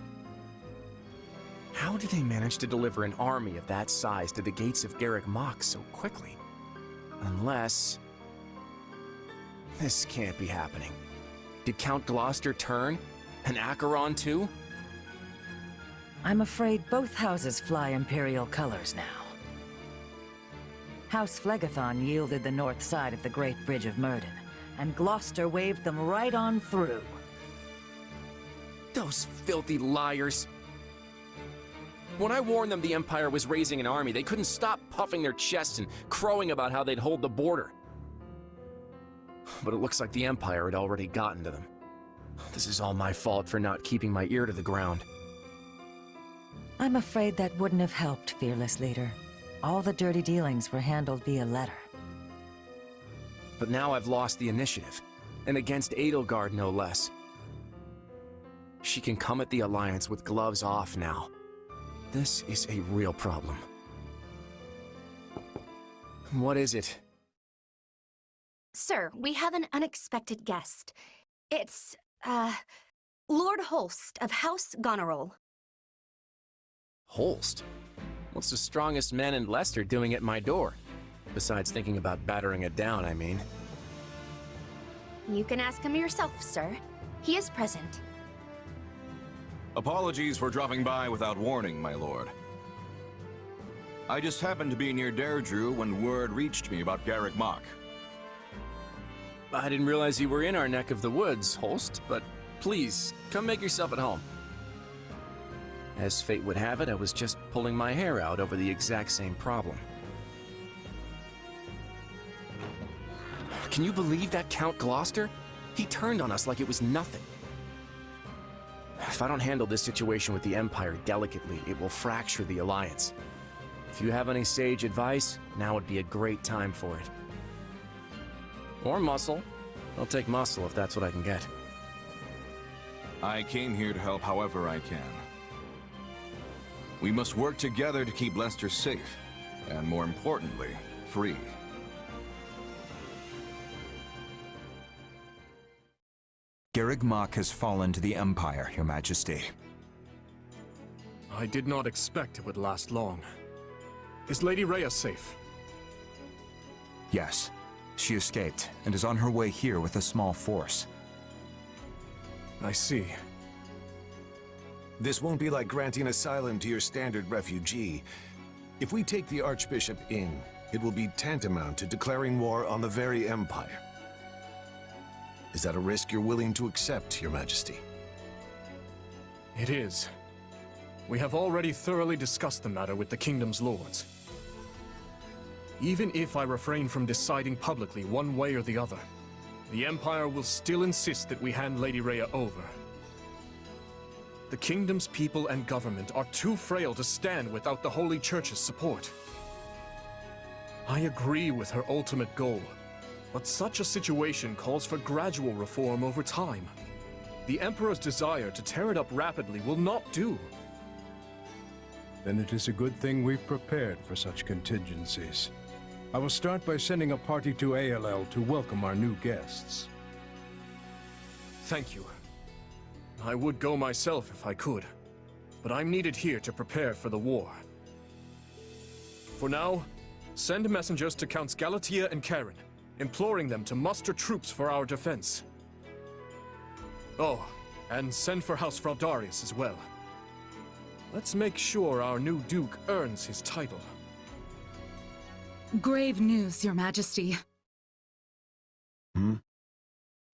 How did they manage to deliver an army of that size to the gates of Garreg Mach so quickly? Unless... This can't be happening. Did Count Gloucester turn? And Acheron too? I'm afraid both houses fly Imperial colors now. House Phlegethon yielded the north side of the Great Bridge of Myrden, and Gloucester waved them right on through. Those filthy liars! When I warned them the Empire was raising an army, they couldn't stop puffing their chests and crowing about how they'd hold the border. But it looks like the Empire had already gotten to them. This is all my fault for not keeping my ear to the ground. I'm afraid that wouldn't have helped, fearless leader. All the dirty dealings were handled via letter. But now I've lost the initiative, and against Edelgard no less. She can come at the Alliance with gloves off now. This is a real problem. What is it? Sir, we have an unexpected guest. It's, Lord Holst of House Goneril. Holst? What's the strongest man in Leicester doing at my door? Besides thinking about battering it down, I mean. You can ask him yourself, sir. He is present. Apologies for dropping by without warning, my lord. I just happened to be near Deirdre when word reached me about Garreg Mach. I didn't realize you were in our neck of the woods, Holst, but please, come make yourself at home. As fate would have it, I was just pulling my hair out over the exact same problem. Can you believe that Count Gloucester? He turned on us like it was nothing. If I don't handle this situation with the Empire delicately, it will fracture the Alliance. If you have any sage advice, now would be a great time for it. Or muscle. I'll take muscle if that's what I can get. I came here to help however I can. We must work together to keep Leicester safe, and more importantly, free. Garreg Mach has fallen to the Empire, Your Majesty. I did not expect it would last long. Is Lady Rhea safe? Yes. She escaped, and is on her way here with a small force. I see. This won't be like granting asylum to your standard refugee. If we take the Archbishop in, it will be tantamount to declaring war on the very Empire. Is that a risk you're willing to accept, Your Majesty? It is. We have already thoroughly discussed the matter with the Kingdom's lords. Even if I refrain from deciding publicly one way or the other, the Empire will still insist that we hand Lady Rhea over. The Kingdom's people and government are too frail to stand without the Holy Church's support. I agree with her ultimate goal, But such a situation calls for gradual reform over time. The Emperor's desire to tear it up rapidly will not do. Then it is a good thing we've prepared for such contingencies. I will start by sending a party to ALL to welcome our new guests. Thank you. I would go myself if I could, but I'm needed here to prepare for the war. For now, send messengers to Counts Galatea and Karen, imploring them to muster troops for our defense. Oh, and send for House Fraldarius as well. Let's make sure our new Duke earns his title. Grave news, Your Majesty.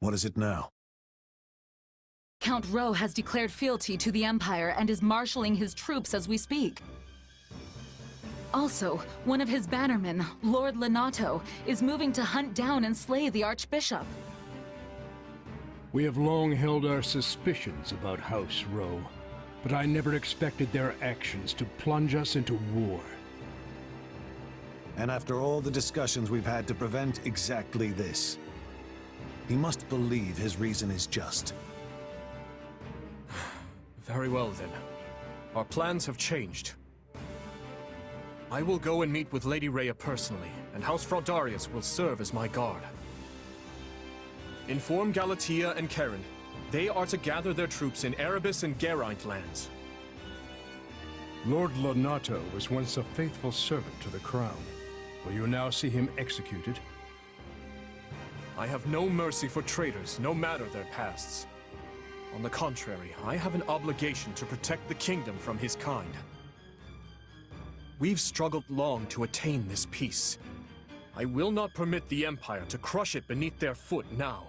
What is it now? Count Ro has declared fealty to the Empire and is marshalling his troops as we speak. Also, one of his bannermen, Lord Lenato, is moving to hunt down and slay the Archbishop. We have long held our suspicions about House Ro, but I never expected their actions to plunge us into war. And after all the discussions we've had to prevent exactly this, he must believe his reason is just. Very well then. Our plans have changed. I will go and meet with Lady Rhea personally, and House Fraldarius will serve as my guard. Inform Galatea and Karen. They are to gather their troops in Erebus and Geraint lands. Lord Lenato was once a faithful servant to the crown. Will you now see him executed? I have no mercy for traitors, no matter their pasts. On the contrary, I have an obligation to protect the kingdom from his kind. We've struggled long to attain this peace. I will not permit the Empire to crush it beneath their foot now.